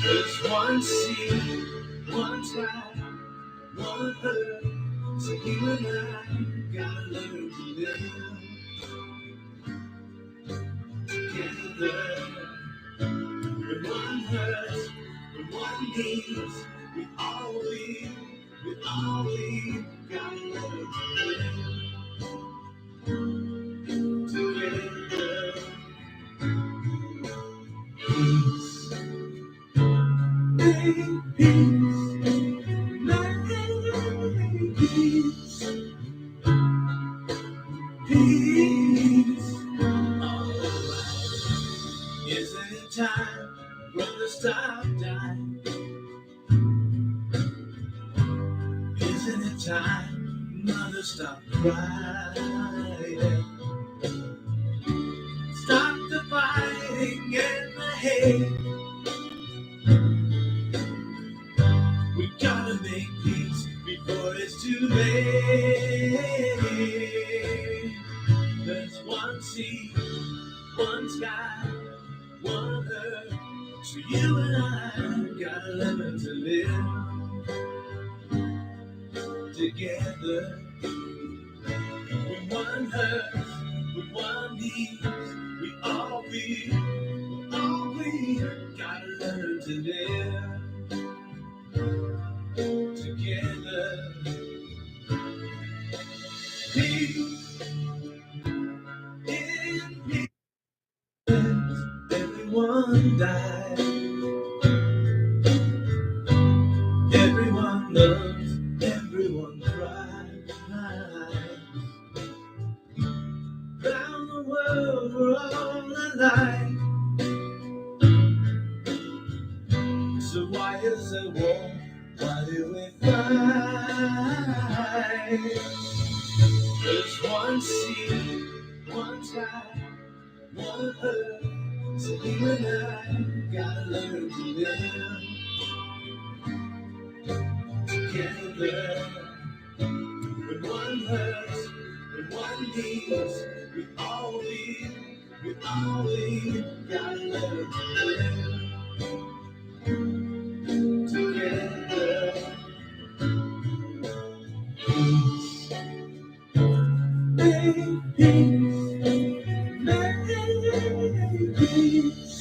There's one sea, one sky, one earth. So you and I gotta learn to live together. When one hurts, when one needs, we all gotta learn to live together. Peace, make peace, make peace, peace. Alright. Isn't it time for the stop time? Isn't it time mother stop crying? Stop the fighting and the hate. We gotta make peace before it's too late. There's one sea, one sky, one earth. So you and I gotta learn to live together. When one hurts, when one needs, we all we gotta learn to live together. Peace in peace. Everyone died. Everyone loves. Everyone cries. Round the world we're all alike. So why is there war? Why do we fight? There's one sea, one sky, one earth. So you and I gotta learn to live together. When one hurts, when one needs, we all gotta learn to live together. Peace, make peace, make peace,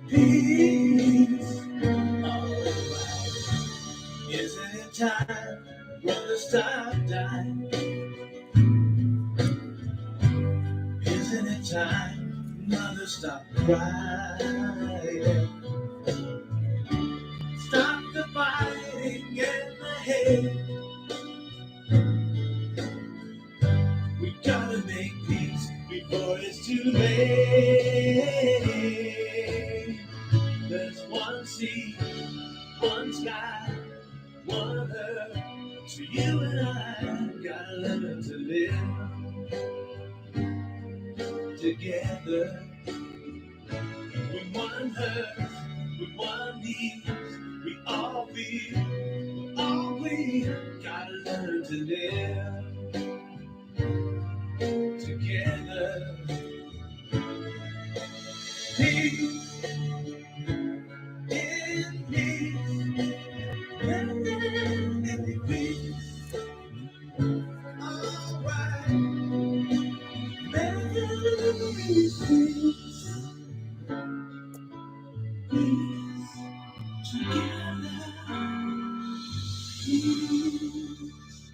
peace. Alright. Isn't it time for the stop time? Isn't it time mother stop crying? Stop the fighting and the hate. We gotta make peace before it's too late. There's one sea, one sky, one earth. So you and I gotta learn to live together. When one hurts, when one needs, we all we gotta learn to live together. Peace in peace, in peace. Alright, make peace, peace together. Peace.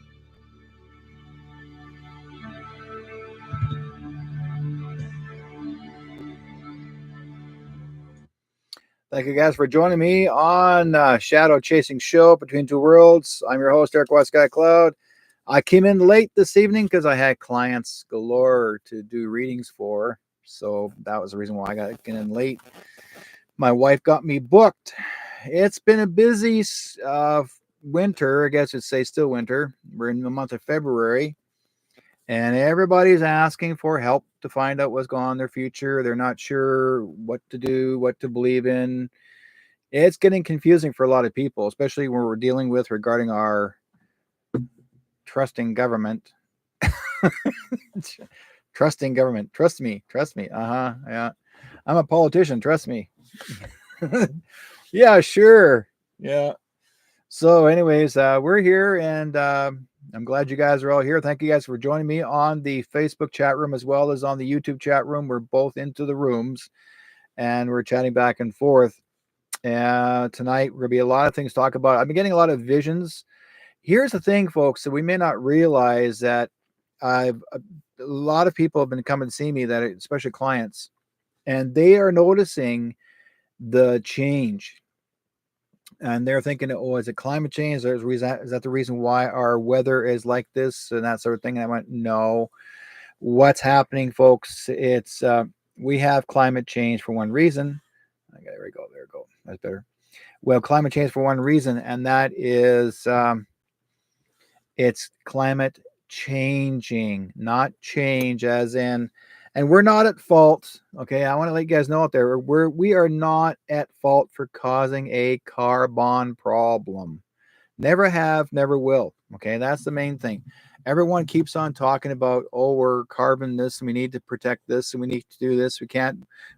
Thank you guys for joining me on Shadow Chasing Show Between Two Worlds. I'm your host, Eric Westcott Cloud. I came in late this evening because I had clients galore to do readings for. So that was the reason why I got in late. My wife got me booked. It's been a busy winter. I guess it'd say still winter. We're in the month of February. And everybody's asking for help to find out what's going on in their future. They're not sure what to do, what to believe in. It's getting confusing for a lot of people, especially when we're dealing with regarding our trusting government. Trusting government. Trust me. Trust me. Yeah. I'm a politician. Trust me. Yeah, sure. Yeah. So, anyways, we're here, and I'm glad you guys are all here. Thank you guys for joining me on the Facebook chat room as well as on the YouTube chat room. We're both into the rooms, and we're chatting back and forth. Tonight, we're going to be a lot of things to talk about. I've been getting a lot of visions. Here's the thing, folks, that we may not realize that a lot of people have been coming to see me, that especially clients, and they are noticing the change. And they're thinking, oh, is it climate change? Is that the reason why our weather is like this and that sort of thing? And I went, no. What's happening, folks? It's we have climate change for one reason. Okay, there we go. There we go. That's better. Well, climate change for one reason, and that is it's climate changing, not change as in, and we're not at fault. Okay, I want to let you guys know out there, we are not at fault for causing a carbon problem. Never have, never will. Okay, that's the main thing. Everyone keeps on talking about, oh, we're carbon this and we need to protect this and we need to do this.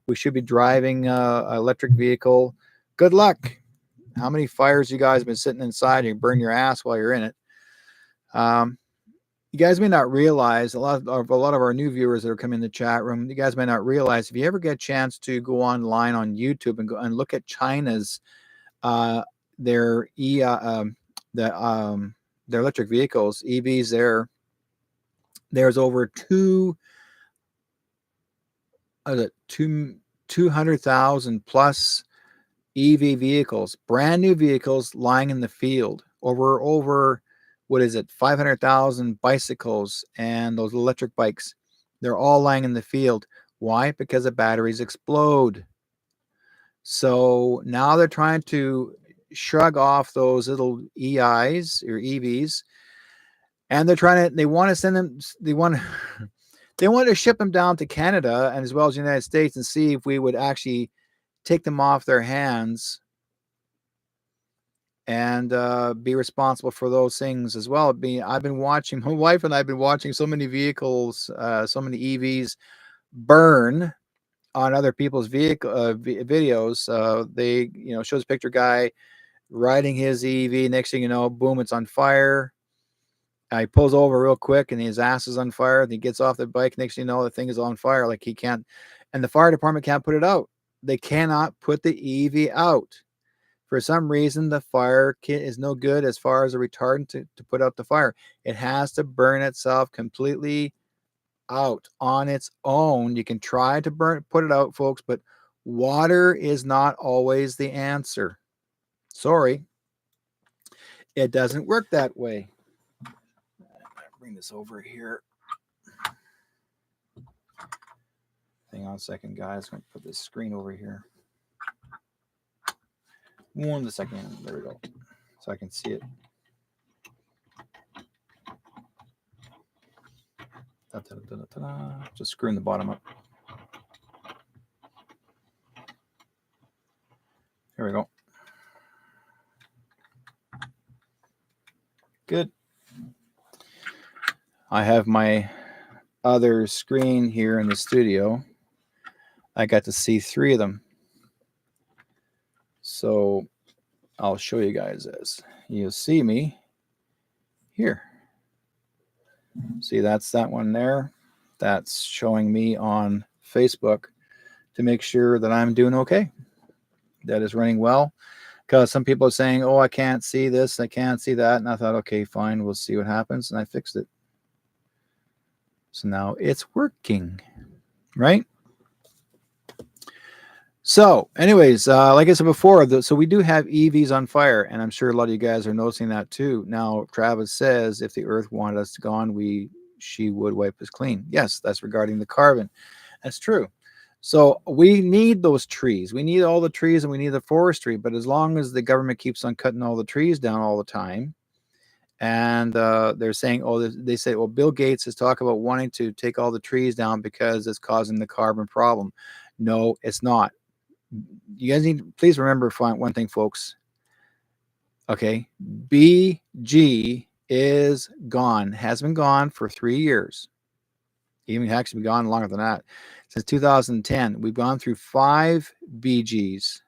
We should be driving an electric vehicle. Good luck. How many fires you guys have been sitting inside and you burn your ass while you're in it? You guys may not realize, a lot of our new viewers that are coming in the chat room, you guys may not realize, if you ever get a chance to go online on YouTube and go and look at China's their electric vehicles, EVs, there's over 200,000 plus EV vehicles, brand new vehicles lying in the field. Over what is it, 500,000 bicycles and those electric bikes. They're all lying in the field. Why? Because the batteries explode. So now they're trying to shrug off those little EIs or EVs, and they want to send them, they want to ship them down to Canada and as well as the United States and see if we would actually take them off their hands and be responsible for those things as well. I've been watching, my wife and I've been watching so many vehicles, so many EVs burn on other people's videos. They, shows a picture guy riding his EV. Next thing you know, boom, it's on fire. He pulls over real quick and his ass is on fire. And he gets off the bike. Next thing you know, the thing is on fire. Like he can't, and the fire department can't put it out. They cannot put the EV out. For some reason, the fire kit is no good as far as a retardant to put out the fire. It has to burn itself completely out on its own. You can try to put it out, folks, but water is not always the answer. Sorry. It doesn't work that way. Bring this over here. Hang on a second, guys. I'm going to put this screen over here. 1 second. There we go. So I can see it. Just screwing the bottom up. Here we go. Good. I have my other screen here in the studio. I got to see 3 of them. So I'll show you guys this. You'll see me here. See, that's that one there. That's showing me on Facebook to make sure that I'm doing okay. That is running well. Because some people are saying, oh, I can't see this, I can't see that. And I thought, okay, fine, we'll see what happens. And I fixed it. So now it's working, right? So anyways, like I said before, so we do have EVs on fire, and I'm sure a lot of you guys are noticing that too. Now, Travis says if the earth wanted us gone, she would wipe us clean. Yes, that's regarding the carbon. That's true. So we need those trees. We need all the trees and we need the forestry. But as long as the government keeps on cutting all the trees down all the time, and they're saying, oh, they say, well, Bill Gates is talking about wanting to take all the trees down because it's causing the carbon problem. No, it's not. You guys need to please remember one thing, folks. Okay, BG is gone, has been gone for 3 years. Even actually gone longer than that. Since 2010, we've gone through 5 BGs.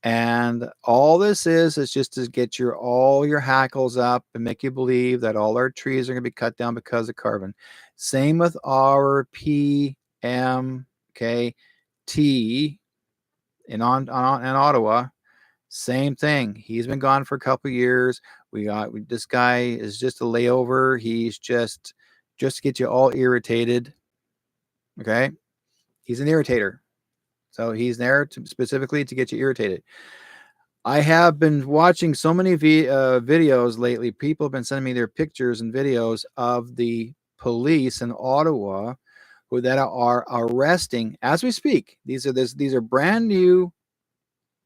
And all this is just to get all your hackles up and make you believe that all our trees are going to be cut down because of carbon. Same with our PM, okay, T in Ottawa. Same thing. He's been gone for a couple of years. This guy is just a layover. He's just to get you all irritated. Okay, he's an irritator. So he's there specifically to get you irritated. I have been watching so many videos lately. People have been sending me their pictures and videos of the police in Ottawa that are arresting as we speak. These are brand new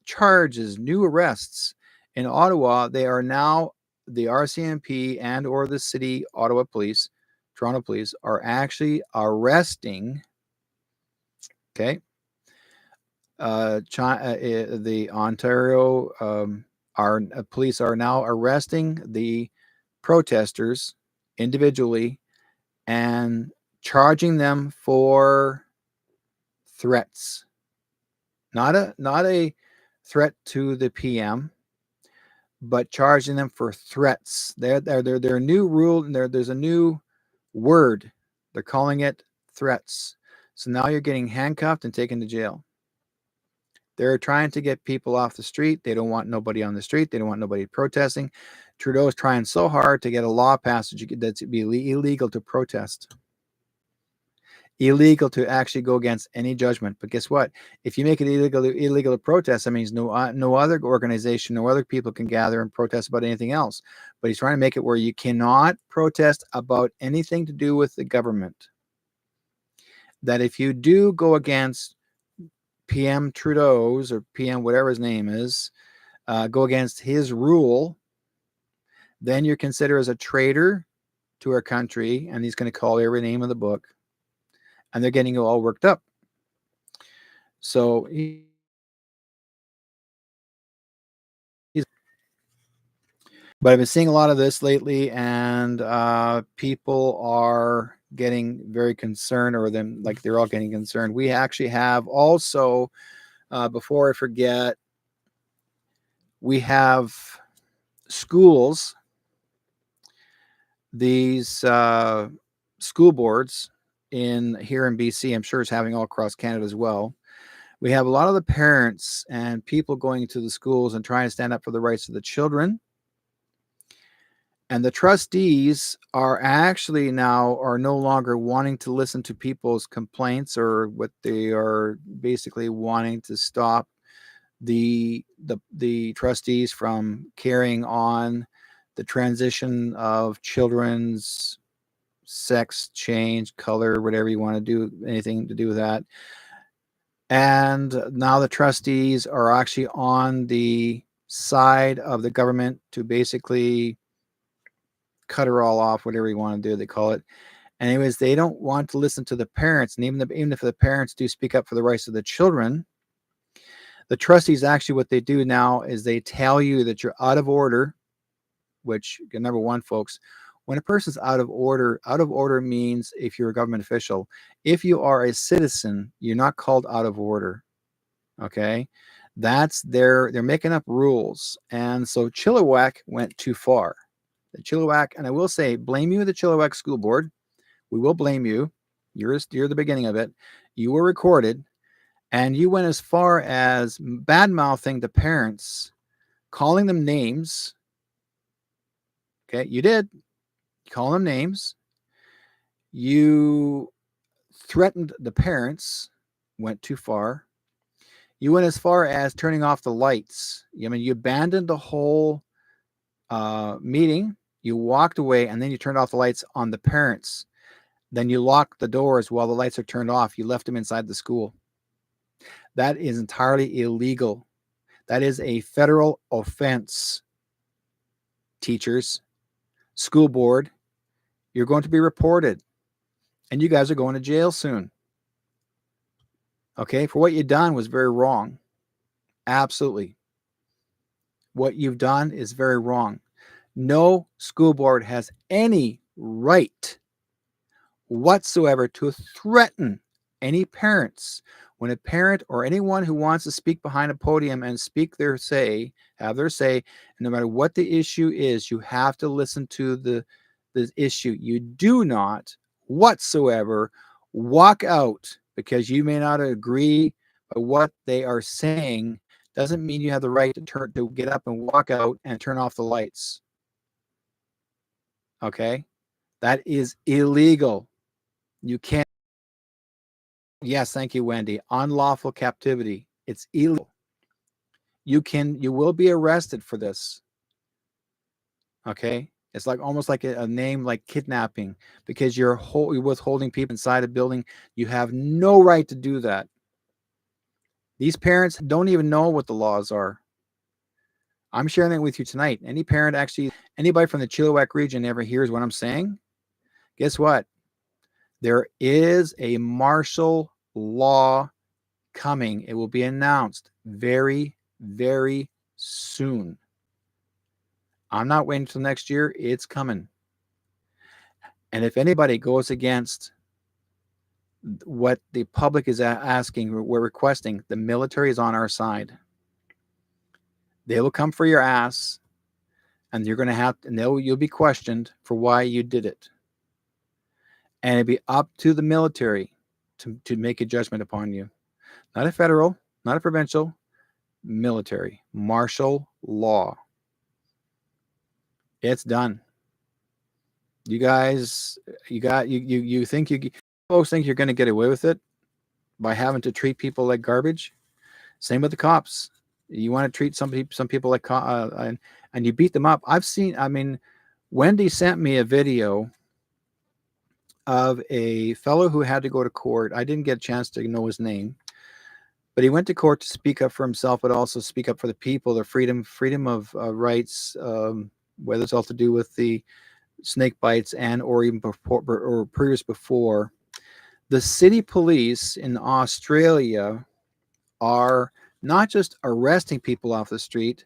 charges, new arrests in Ottawa. They are now the RCMP and or the city Ottawa police, Toronto police are actually arresting. Okay. The Ontario police are now arresting the protesters individually and charging them for threats. Not a threat to the PM, but charging them for threats. They're new rule, and there's a new word. They're calling it threats. So now you're getting handcuffed and taken to jail. They're trying to get people off the street. They don't want nobody on the street. They don't want nobody protesting. Trudeau is trying so hard to get a law passed that's be illegal to protest. Illegal to actually go against any judgment. But guess what? If you make it illegal to protest, that means no other organization, no other people can gather and protest about anything else. But he's trying to make it where you cannot protest about anything to do with the government. That if you do go against PM Trudeau's or PM whatever his name is, go against his rule, then you're considered as a traitor to our country, and he's going to call every name in the book, and they're getting you all worked up. So but I've been seeing a lot of this lately, and people are getting very concerned, or them like they're all getting concerned. We actually have also, before I forget, we have schools, these school boards here in BC, I'm sure it's happening all across Canada as well. We have a lot of the parents and people going to the schools and trying to stand up for the rights of the children. And the trustees are actually now are no longer wanting to listen to people's complaints, or what they are basically wanting to stop the trustees from carrying on the transition of children's sex change, color, whatever you want to do, anything to do with that. And now the trustees are actually on the side of the government to basically cut her all off, whatever you want to do, they call it. Anyways, they don't want to listen to the parents. And even if the parents do speak up for the rights of the children, the trustees actually, what they do now is they tell you that you're out of order, which, number one, folks, when a person's out of order means if you're a government official. If you are a citizen, you're not called out of order. Okay? They're making up rules. And so Chilliwack went too far. The Chilliwack, and I will say, blame you, the Chilliwack School Board. We will blame you. You're the beginning of it. You were recorded, and you went as far as bad-mouthing the parents, calling them names. Okay, you did. Call them names. You threatened the parents, went too far. You went as far as turning off the lights. I mean, you abandoned the whole meeting. You walked away, and then you turned off the lights on the parents. Then you locked the doors while the lights are turned off. You left them inside the school. That is entirely illegal. That is a federal offense. Teachers, school board, you're going to be reported, and you guys are going to jail soon. Okay, for what you've done was very wrong. Absolutely. What you've done is very wrong. No school board has any right whatsoever to threaten any parents. When a parent or anyone who wants to speak behind a podium and speak their say, have their say, and no matter what the issue is, you have to listen to the issue. You do not whatsoever walk out because you may not agree with what they are saying. Doesn't mean you have the right to get up and walk out and turn off the lights. Okay? That is illegal. You can't. Yes, thank you, Wendy. Unlawful captivity. It's illegal. You will be arrested for this. Okay? It's like almost like a name like kidnapping because you're withholding people inside a building. You have no right to do that. These parents don't even know what the laws are. I'm sharing that with you tonight. Anybody from the Chilliwack region ever hears what I'm saying? Guess what? There is a martial law coming. It will be announced very, very soon. I'm not waiting until next year. It's coming. And if anybody goes against what the public is asking, we're requesting, the military is on our side. They will come for your ass, and you're going to have, and you'll be questioned for why you did it. And it'd be up to the military to make a judgment upon you. Not a federal, not a provincial, military, martial law. It's done. You guys, you think folks think you're going to get away with it by having to treat people like garbage? Same with the cops. You want to treat some people like and you beat them up. Wendy sent me a video of a fellow who had to go to court. I didn't get a chance to know his name, but he went to court to speak up for himself, but also speak up for the people, the freedom of rights, whether it's all to do with the snake bites and or even before or previous before. The city police in Australia are not just arresting people off the street,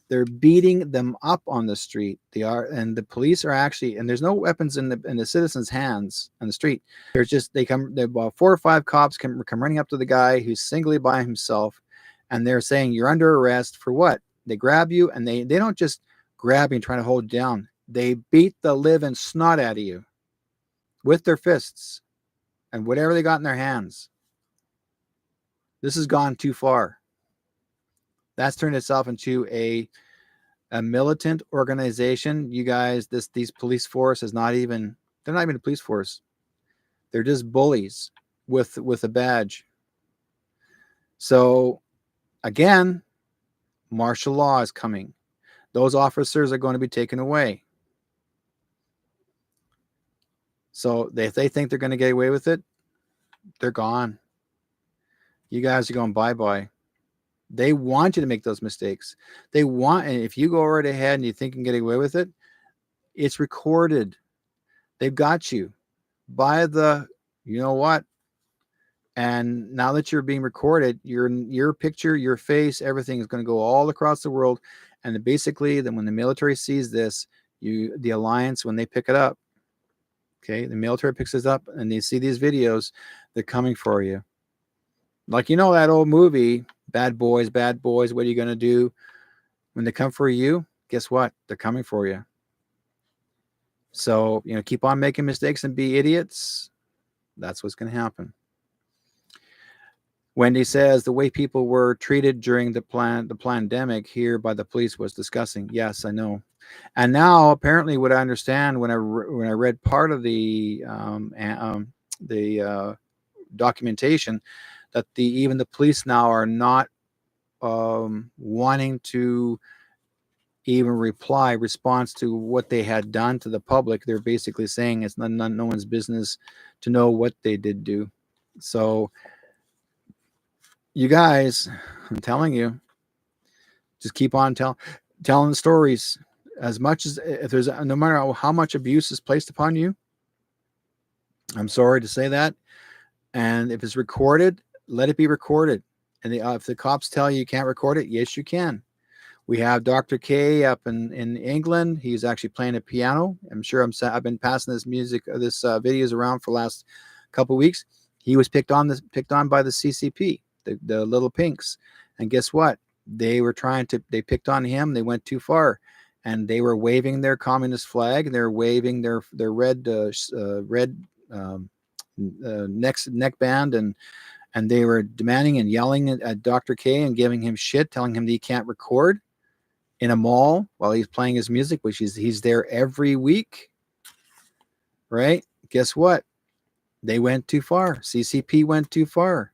they're beating them up on the street. And the police are actually, and there's no weapons in the citizens' hands on the street. There's just about 4 or 5 cops come running up to the guy who's singly by himself, and they're saying, "You're under arrest for what?" They grab you, and they don't just grab you and try to hold you down. They beat the living snot out of you with their fists and whatever they got in their hands. This has gone too far. That's turned itself into a militant organization. You guys, these police force is they're not even a police force. They're just bullies with a badge. So again, martial law is coming. Those officers are going to be taken away. So if they think they're going to get away with it, they're gone. You guys are going bye-bye. They want you to make those mistakes. And if you go right ahead and you think you can get away with it, it's recorded. They've got you by you know what? And now that you're being recorded, your picture, your face, everything is going to go all across the world. And basically, then when the military sees this, the alliance, when they pick it up, okay, the military picks this up and they see these videos, they're coming for you. Like, that old movie, Bad Boys, what are you going to do? When they come for you, guess what? They're coming for you. So, keep on making mistakes and be idiots. That's what's going to happen. Wendy says the way people were treated during the pandemic here by the police was disgusting. Yes, I know. And now, apparently, what I understand when I read part of the documentation, that even the police now are not wanting to even response to what they had done to the public. They're basically saying it's no one's business to know what they did do. So you guys, I'm telling you, just keep on telling the stories. As much as no matter how much abuse is placed upon you, I'm sorry to say that. And if it's recorded, let it be recorded. And if the cops tell you can't record it, yes, you can. We have Dr. K up in England. He's actually playing a piano. I'm sure I've been passing this videos around for the last couple of weeks. He was picked on by the CCP, the Little Pinks, and guess what? They picked on him. They went too far, and they were waving their communist flag. They're waving their red neckband, and they were demanding and yelling at Dr. K and giving him shit, telling him that he can't record in a mall while he's playing his music, which he's there every week, right? Guess what? They went too far. CCP went too far.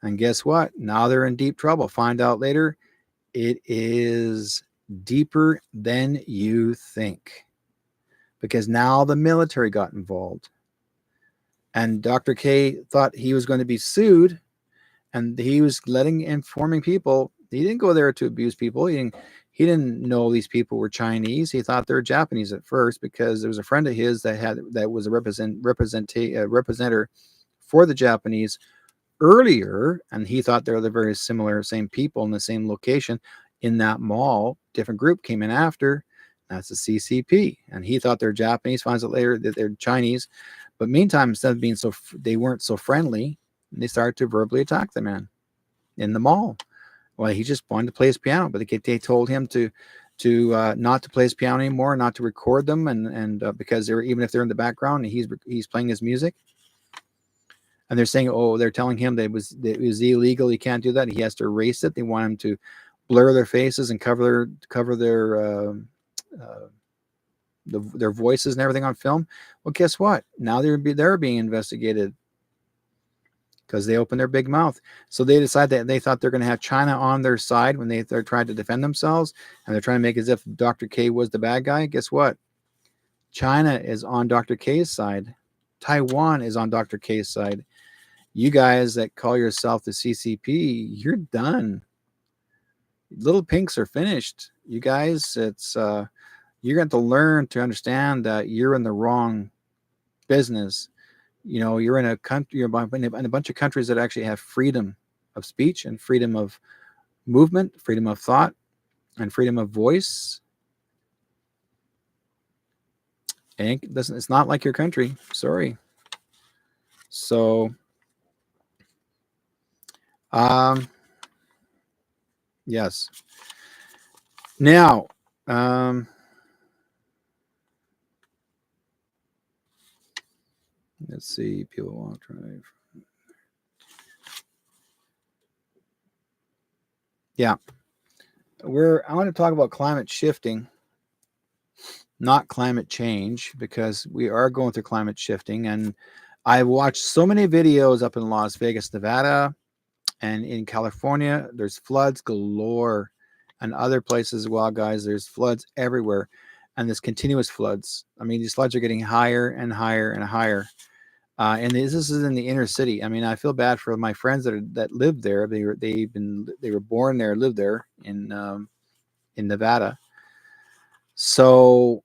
And guess what? Now they're in deep trouble. Find out later, it is deeper than you think. Because now the military got involved. And Dr. K thought he was going to be sued, and he was informing people. He didn't go there to abuse people. He didn't know these people were Chinese. He thought they were Japanese at first, because there was a friend of his that was a representative for the Japanese earlier, and he thought they were the very similar, same people in the same location in that mall. Different group came in after. That's the CCP, and he thought they're Japanese. Finds out later that they're Chinese. But meantime, instead of being they weren't so friendly. They started to verbally attack the man in the mall. Well, he just wanted to play his piano, but they told him to not to play his piano anymore, not to record them, and because even if they're in the background, and he's playing his music, and they're saying, they're telling him that it was illegal. He can't do that. He has to erase it. They want him to blur their faces and cover their voices and everything on film. Well, guess what? Now they're being investigated because they opened their big mouth. So they decided that they thought they're going to have China on their side when they're trying to defend themselves, and they're trying to make as if Dr. K was the bad guy. Guess what? China is on Dr. K's side. Taiwan is on Dr. K's side. You guys that call yourself the CCP, you're done. Little Pinks are finished. You guys, you're going to learn to understand that you're in the wrong business. You're in a country, you're in a bunch of countries that actually have freedom of speech and freedom of movement, freedom of thought, and freedom of voice. And it's not like your country. Sorry. So, yes. Now, let's see. People want to drive. Yeah. I want to talk about climate shifting, not climate change, because we are going through climate shifting. And I've watched so many videos up in Las Vegas, Nevada, and in California. There's floods galore, and other places as well, guys. There's floods everywhere, and there's continuous floods. I mean, these floods are getting higher and higher and higher. And this is in the inner city. I mean, I feel bad for my friends that live there. They were born there, lived there in Nevada. So,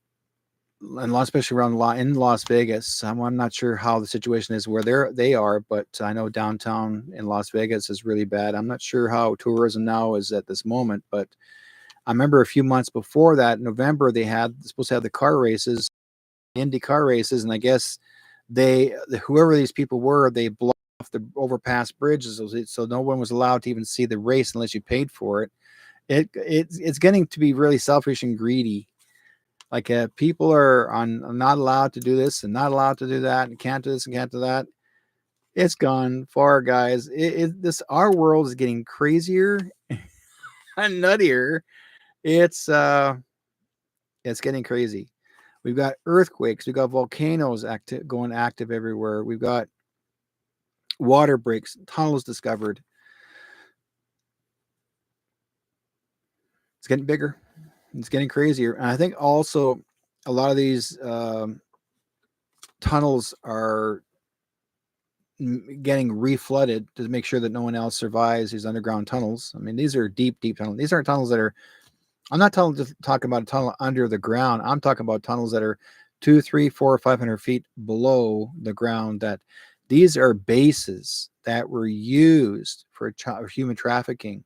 and especially in Las Vegas. I'm not sure how the situation is where they are, but I know downtown in Las Vegas is really bad. I'm not sure how tourism now is at this moment, but I remember a few months before that, November, they're supposed to have the car races, Indy car races, and I guess whoever these people were, they blocked off the overpass bridges, so no one was allowed to even see the race unless you paid for it. It's getting to be really selfish and greedy. Like people are not allowed to do this and not allowed to do that, and can't do this and can't do that. It's gone far, guys. Our world is getting crazier and nuttier. It's getting crazy. We've got earthquakes. We've got volcanoes going active everywhere. We've got water breaks, tunnels discovered. It's getting bigger. It's getting crazier. And I think also a lot of these tunnels are getting reflooded to make sure that no one else survives these underground tunnels. I mean, these are deep, deep tunnels. These aren't tunnels that are, I'm not talking about a tunnel under the ground. I'm talking about tunnels that are 200, 300, 400, 500 feet below the ground. That these are bases that were used for human trafficking.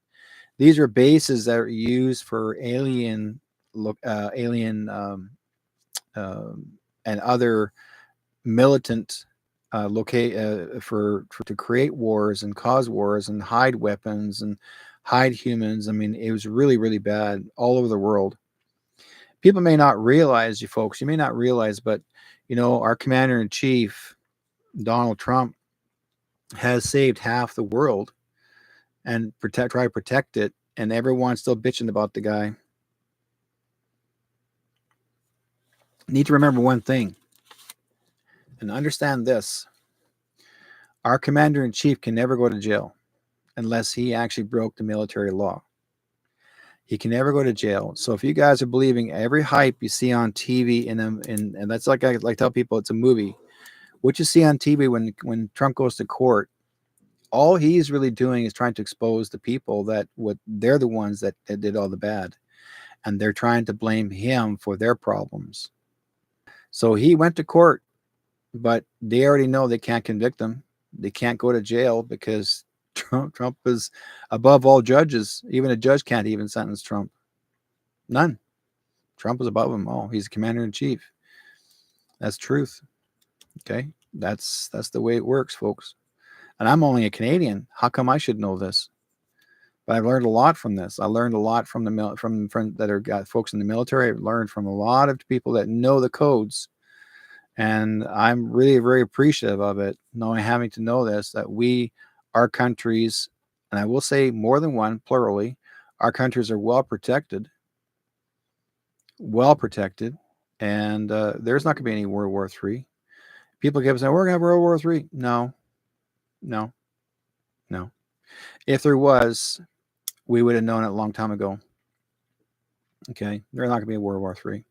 These are bases that are used for alien alien and other militant for to create wars and cause wars and hide weapons and hide humans. I mean, it was really, really bad all over the world. People may not realize, you folks, you may not realize, but our commander in chief, Donald Trump, has saved half the world and try to protect it, and everyone's still bitching about the guy. Need to remember one thing and understand this. Our commander in chief can never go to jail unless he actually broke the military law. He can never go to jail. So if you guys are believing every hype you see on TV, and that's like I tell people, it's a movie. What you see on TV when Trump goes to court, all he's really doing is trying to expose the people that they're the ones that did all the bad, and they're trying to blame him for their problems. So he went to court, but they already know they can't convict him. They can't go to jail because Trump is above all judges. Even a judge can't even sentence Trump. None. Trump is above them all. He's commander in chief. That's truth. Okay, that's the way it works, folks. And I'm only a Canadian. How come I should know this? But I've learned a lot from this. I learned a lot from that are got folks in the military. I've learned from a lot of people that know the codes, and I'm really very appreciative of it. Having to know this, that our countries, and I will say more than one, plurally, our countries are well protected, and there's not going to be any World War III. People keep saying we're going to have World War III. No. If there was, we would have known it a long time ago. Okay, there's not going to be a World War III.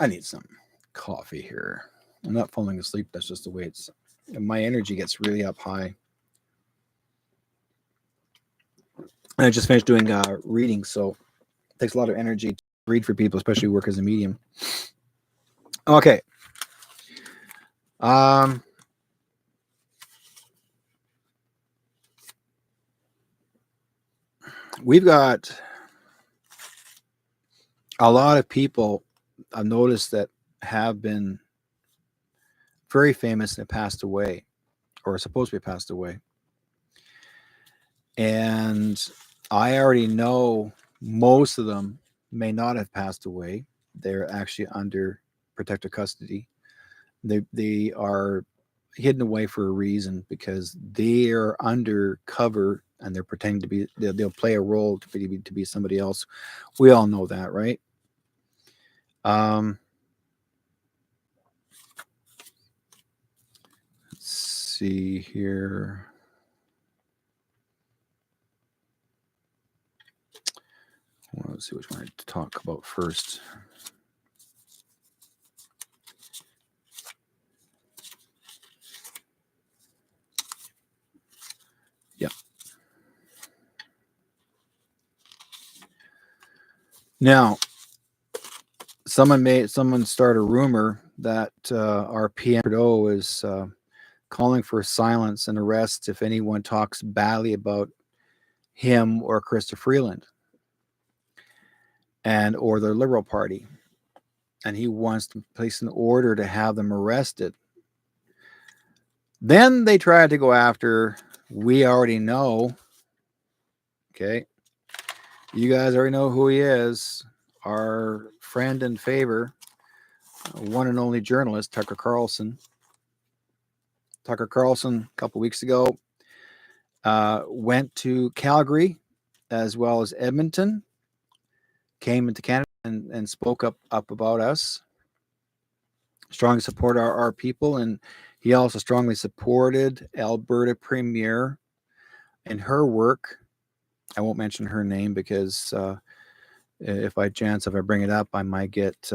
I need some coffee here. I'm not falling asleep. That's just the way it's. My energy gets really up high. And I just finished doing reading, so it takes a lot of energy to read for people, especially who work as a medium. Okay. We've got a lot of people I've noticed that have been very famous and passed away, or supposed to be passed away. And I already know most of them may not have passed away. They're actually under protective custody. They are hidden away for a reason, because they are undercover and they're pretending to be. They'll play a role to be somebody else. We all know that, right? Let's see here. Well, let's see which one to talk about first. Yeah. Now, someone start a rumor that our PM Trudeau is calling for silence and arrest if anyone talks badly about him or Chrystia Freeland or the Liberal Party, and he wants to place an order to have them arrested. Then they tried to go after. We already know. Okay, you guys already know who he is. Our friend and favor, one and only journalist, Tucker Carlson. Tucker Carlson, a couple weeks ago, went to Calgary as well as Edmonton, came into Canada and spoke up about us. Strongly support our people, and he also strongly supported Alberta Premier in her work. I won't mention her name because if I bring it up, I might get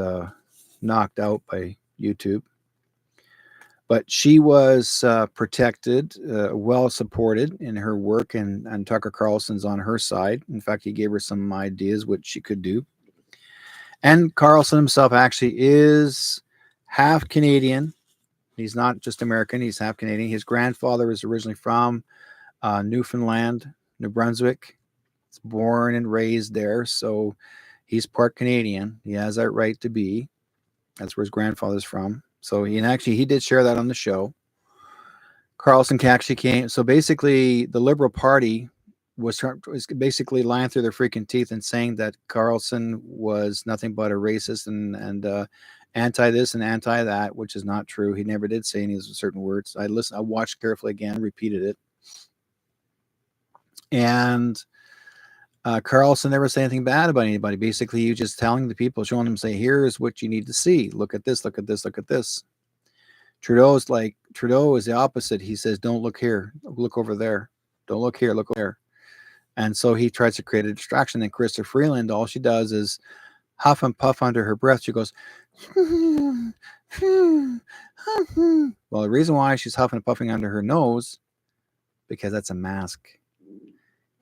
knocked out by YouTube. But she was protected, well supported in her work, and Tucker Carlson's on her side. In fact, he gave her some ideas what she could do. And Carlson himself actually is half Canadian. He's not just American, he's half Canadian. His grandfather was originally from Newfoundland, New Brunswick. He's born and raised there, so he's part Canadian. He has that right to be. That's where his grandfather's from. So he did share that on the show. Carlson actually came. So basically, the Liberal Party was basically lying through their freaking teeth and saying that Carlson was nothing but a racist and anti this and anti that, which is not true. He never did say any of those certain words. I watched carefully again, repeated it, and Carlson never said anything bad about anybody. Basically, he was just telling the people, showing them, say, here's what you need to see. Look at this. Look at this. Look at this. Trudeau is the opposite. He says, don't look here, look over there. Don't look here, look over there. And so he tries to create a distraction. And Chrystia Freeland, all she does is huff and puff under her breath. She goes, well, the reason why she's huffing and puffing under her nose, because that's a mask.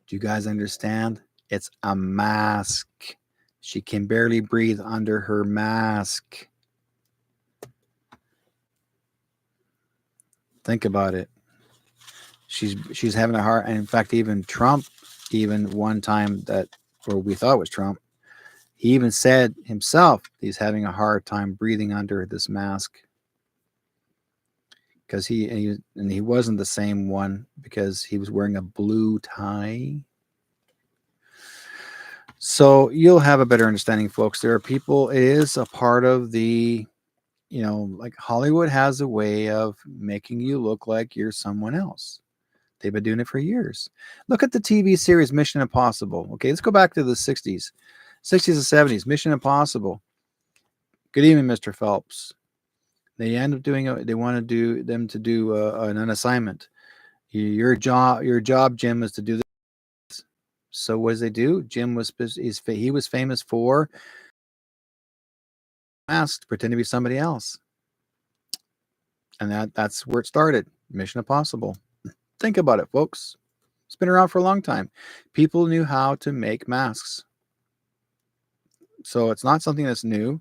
Do you guys understand? It's a mask. She can barely breathe under her mask. Think about it. She's having a hard, and in fact, even Trump, even one time or we thought was Trump, he even said himself he's having a hard time breathing under this mask because he wasn't the same one because he was wearing a blue tie. So you'll have a better understanding, folks. There are people. It is a part of the. Like Hollywood has a way of making you look like you're someone else. They've been doing it for years. Look at the TV series Mission Impossible. Okay, let's go back to the 60s and 70s. Mission Impossible. Good evening, Mr. Phelps. They end up they want them to do an assignment. Your job, Jim, is to do this. So what does they do? Jim was famous for masked, pretend to be somebody else. And that's where it started. Mission Impossible. Think about it, folks. It's been around for a long time. People knew how to make masks. So it's not something that's new,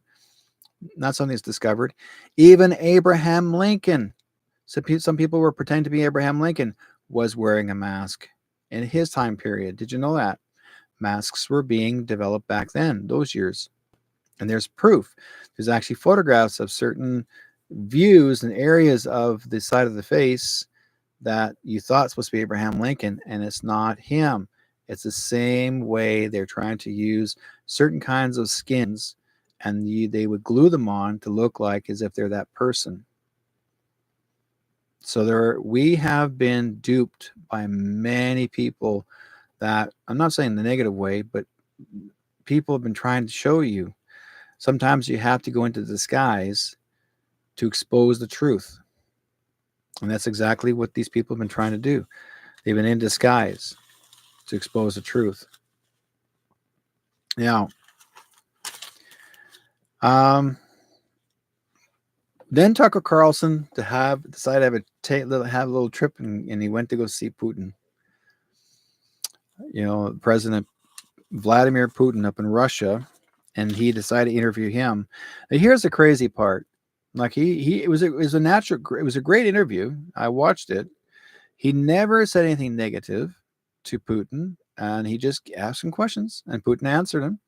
not something that's discovered. Even Abraham Lincoln. Some people were pretending to be Abraham Lincoln, was wearing a mask in his time period. Did you know that? Masks were being developed back then, those years. And there's proof. There's actually photographs of certain views and areas of the side of the face that you thought was supposed to be Abraham Lincoln, and it's not him. It's the same way they're trying to use certain kinds of skins, and they would glue them on to look like as if they're that person. So we have been duped by many people that, I'm not saying the negative way, but people have been trying to show you. Sometimes you have to go into disguise to expose the truth. And that's exactly what these people have been trying to do. They've been in disguise to expose the truth. Now, then Tucker Carlson decided to have a little trip, and he went to go see Putin. President Vladimir Putin up in Russia, and he decided to interview him. Now, here's the crazy part. Like it was a great interview. I watched it. He never said anything negative to Putin, and he just asked him questions, and Putin answered him.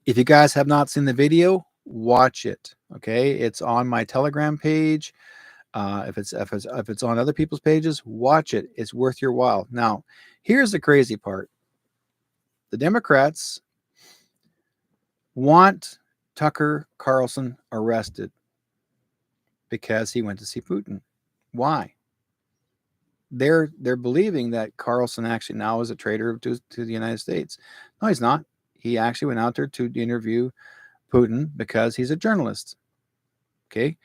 If you guys have not seen the video, watch it. Okay, it's on my Telegram page. If it's on other people's pages, watch it. It's worth your while. Now, here's the crazy part. The Democrats want Tucker Carlson arrested because he went to see Putin. Why? They're believing that Carlson actually now is a traitor to the United States. No, he's not. He actually went out there to interview Putin because he's a journalist. Okay.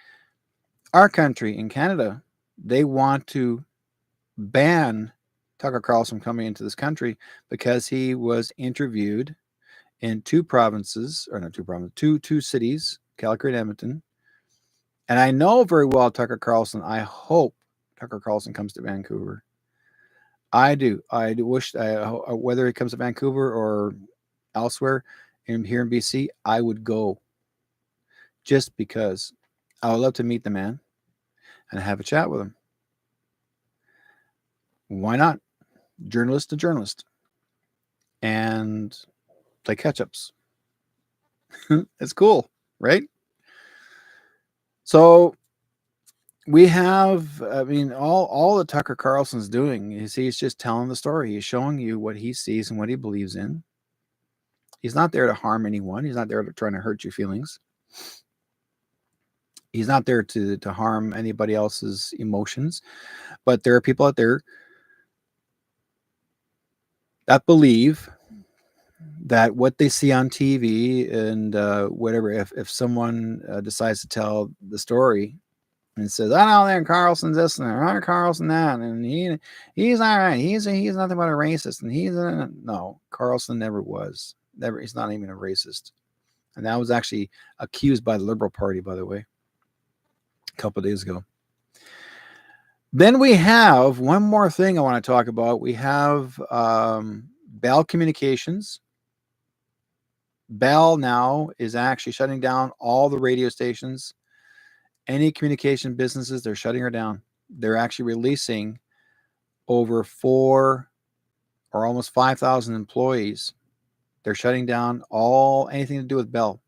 Our country in Canada, they want to ban Tucker Carlson coming into this country because he was interviewed in two cities, Calgary and Edmonton. And I know very well Tucker Carlson. I hope Tucker Carlson comes to Vancouver. I do. I wish, whether he comes to Vancouver or elsewhere here in BC, I would go just because I would love to meet the man and have a chat with him. Why not? Journalist to journalist. And play catch-ups. It's cool, right? So we have, I mean, all that Tucker Carlson's doing is he's just telling the story. He's showing you what he sees and what he believes in. He's not there to harm anyone. He's not there to trying to hurt your feelings. He's not there to harm anybody else's emotions. But there are people out there that believe that what they see on TV and whatever, if someone decides to tell the story and says, "I know that Carlson's this and that, Carlson that, and he's all right. He's nothing but a racist, and no, Carlson never was. Never. He's not even a racist, and that was actually accused by the Liberal Party, by the way, a couple of days ago. Then we have one more thing I want to talk about. We have Bell Communications. Bell now is actually shutting down all the radio stations. Any communication businesses, they're shutting her down. They're actually releasing over 4 or almost 5,000 employees. They're shutting down anything to do with Bell.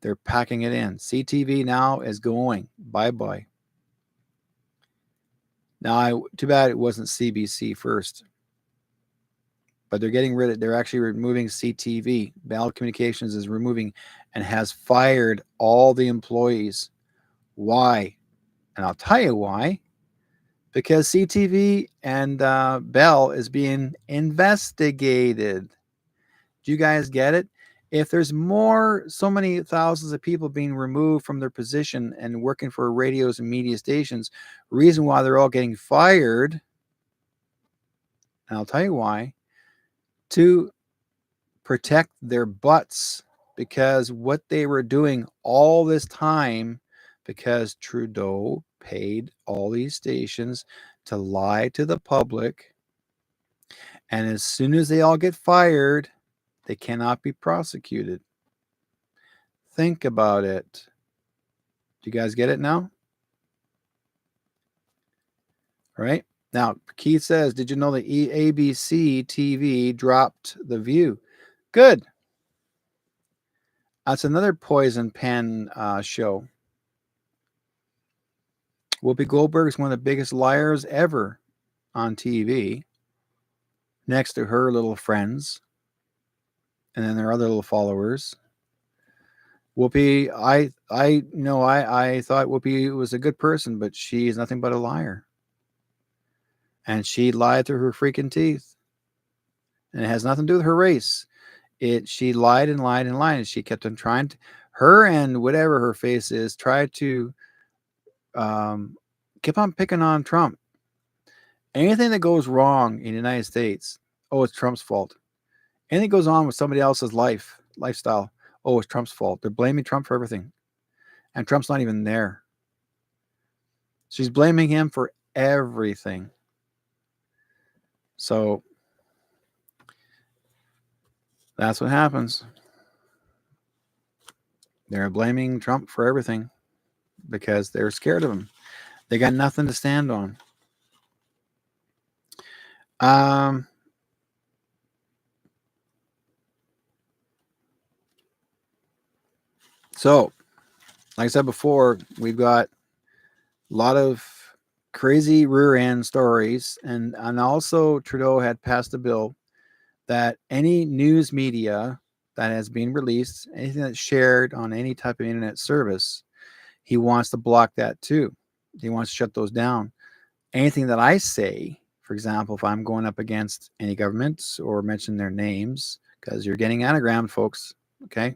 They're packing it in. CTV now is going bye-bye. Now, too bad it wasn't CBC first. But they're actually removing CTV. Bell Communications is removing and has fired all the employees. Why? And I'll tell you why. Because CTV and Bell is being investigated. Do you guys get it? If there's so many thousands of people being removed from their position and working for radios and media stations, reason why they're all getting fired, and I'll tell you why, to protect their butts, because what they were doing all this time, because Trudeau paid all these stations to lie to the public, and as soon as they all get fired, they cannot be prosecuted. Think about it. Do you guys get it now? All right. Now, Keith says, did you know that ABC TV dropped The View? Good. That's another poison pen show. Whoopi Goldberg is one of the biggest liars ever on TV, next to her little friends, and then their other little followers. Whoopi, I thought Whoopi was a good person, but she is nothing but a liar. And she lied through her freaking teeth. And it has nothing to do with her race. She lied and lied and lied, and she kept on trying to, her and whatever her face is, tried to keep on picking on Trump. Anything that goes wrong in the United States, oh, it's Trump's fault. Anything that goes on with somebody else's lifestyle, oh, it's Trump's fault. They're blaming Trump for everything. And Trump's not even there. She's blaming him for everything. So that's what happens. They're blaming Trump for everything because they're scared of him. They got nothing to stand on. So, like I said before, we've got a lot of crazy rear end stories, and also Trudeau had passed a bill that any news media that has been released, anything that's shared on any type of internet service, he wants to block that too. He wants to shut those down. Anything that I say, for example, if I'm going up against any governments or mention their names, because you're getting anagrammed, folks, okay?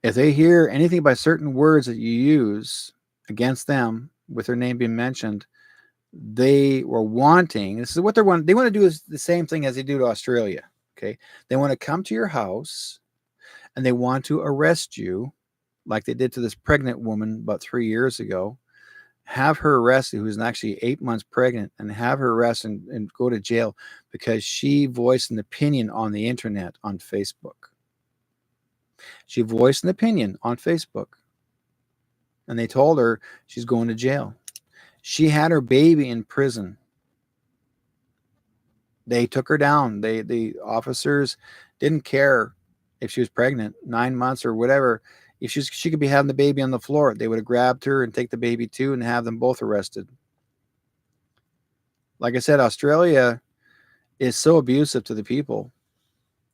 If they hear anything by certain words that you use against them with their name being mentioned, they were wanting, this is what they want to do is the same thing as they do to Australia, okay? They want to come to your house and they want to arrest you like they did to this pregnant woman about 3 years ago, have her arrested, who's actually 8 months pregnant, and have her arrested and go to jail because she voiced an opinion on the internet, on Facebook. She voiced an opinion on Facebook, and they told her she's going to jail. She had her baby in prison They took her down. The officers didn't care if she was pregnant, 9 months or whatever. If she could be having the baby on the floor, they would have grabbed her and take the baby too and have them both arrested. Like I said, Australia is so abusive to the people.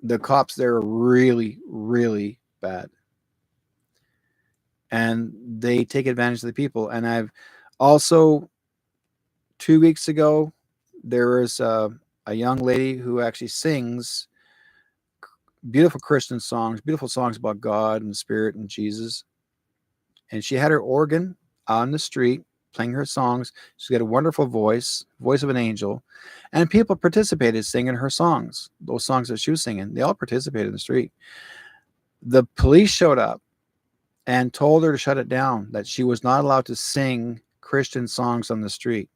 The cops there are really, really bad, and they take advantage of the people. And I've also 2 weeks ago there was a young lady who actually sings beautiful Christian songs, beautiful songs about God and Spirit and Jesus. And she had her organ on the street playing her songs. She's got a wonderful voice, voice of an angel. And people participated singing her songs, those songs that she was singing. They all participated in the street. The police showed up and told her to shut it down, that she was not allowed to sing Christian songs on the street,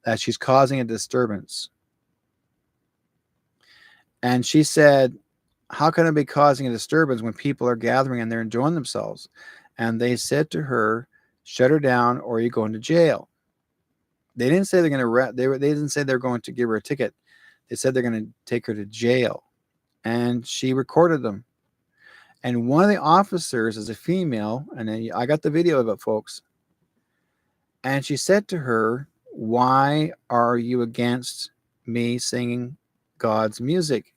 that she's causing a disturbance. And she said, how can I be causing a disturbance when people are gathering and they're enjoying themselves? And they said to her, shut her down or you're going to jail. They didn't say they're going to they didn't say they're going to give her a ticket. They said they're going to take her to jail. And she recorded them. And one of the officers is a female, and I got the video of it, folks. And she said to her, why are you against me singing God's music?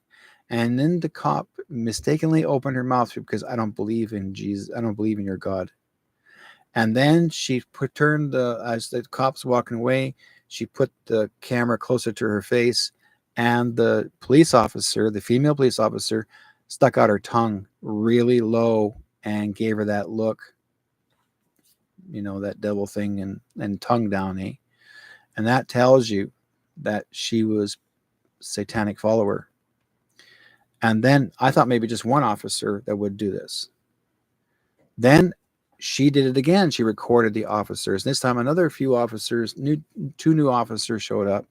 And then the cop mistakenly opened her mouth because I don't believe in Jesus. I don't believe in your God. And then she turned as the cops walking away, she put the camera closer to her face, and the police officer, the female police officer, stuck out her tongue really low and gave her that look, that devil thing and tongue down, eh? And that tells you that she was a satanic follower. And then I thought maybe just one officer that would do this. Then she did it again. She recorded the officers. This time another few officers, two new officers showed up.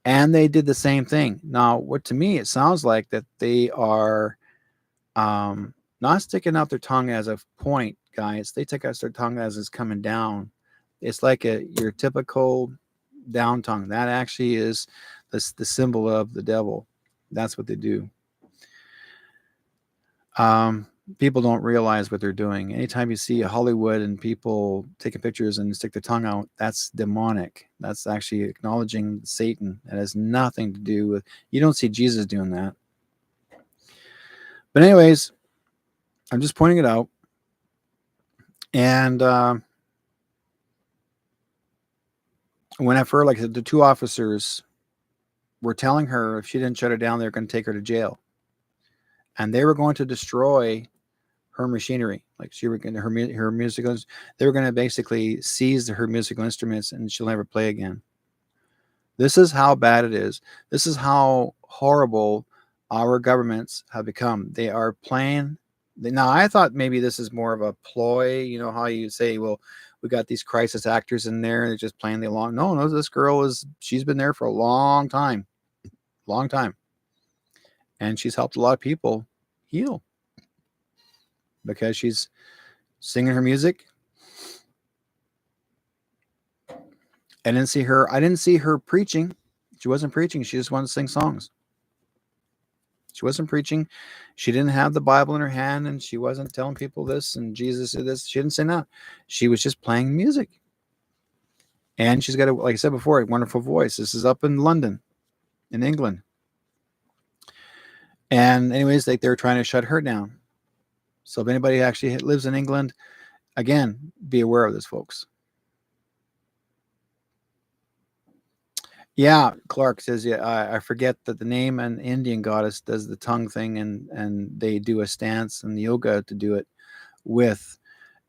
And they did the same thing. Now, what to me, it sounds like that they are not sticking out their tongue as a point, guys. They take out their tongue as it's coming down. It's like your typical down tongue. That actually is the symbol of the devil. That's what they do. People don't realize what they're doing. Anytime you see Hollywood and people taking pictures and stick their tongue out, that's demonic. That's actually acknowledging Satan. It has nothing to do with, you don't see Jesus doing that. But anyways, I'm just pointing it out. And whenever, like the two officers were telling her if she didn't shut her down, they're going to take her to jail. And they were going to destroy her machinery, like she were going to her musical. They were going to basically seize her musical instruments, and she'll never play again. This is how bad it is. This is how horrible our governments have become. They are playing. Now, I thought maybe this is more of a ploy. You know how you say, well, we got these crisis actors in there. They're just playing the long. No, this girl she's been there for a long time. And she's helped a lot of people heal because she's singing her music. I didn't see her preaching. She wasn't preaching. She just wanted to sing songs. She wasn't preaching. She didn't have the Bible in her hand, and she wasn't telling people this and Jesus did this. She didn't say that. She was just playing music. And she's got, like I said before, a wonderful voice. This is up in London, in England. And anyways, they're trying to shut her down. So if anybody actually lives in England, again, be aware of this, folks. Yeah, Clark says, yeah, I forget that the name an Indian goddess does the tongue thing, and they do a stance and yoga to do it with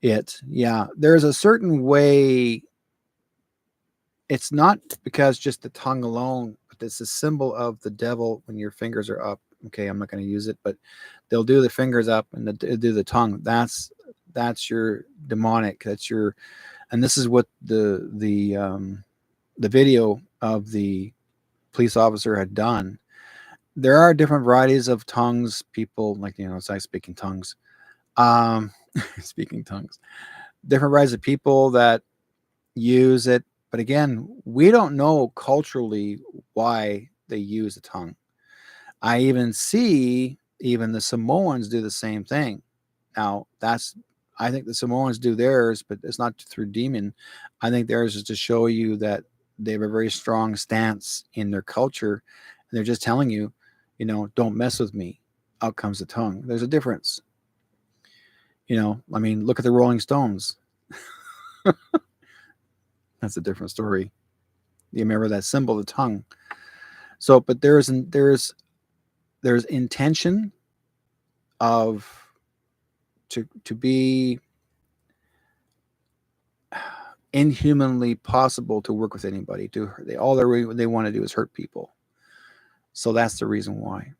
it. Yeah, there's a certain way. It's not because just the tongue alone, but it's a symbol of the devil when your fingers are up. Okay, I'm not going to use it, but they'll do the fingers up and do the tongue. That's your demonic. That's your, and this is what the video of the police officer had done. There are different varieties of tongues. People like, it's like speaking tongues. Speaking tongues. Different varieties of people that use it, But again, we don't know culturally why they use the tongue. I even see even the Samoans do the same thing. Now, I think the Samoans do theirs, but it's not through demon. I think theirs is to show you that they have a very strong stance in their culture. And they're just telling you, don't mess with me. Out comes the tongue. There's a difference. I mean, look at the Rolling Stones. That's a different story. You remember that symbol, the tongue. So, but there's intention of to be inhumanly possible to work with anybody. All they want to do is hurt people. So that's the reason why.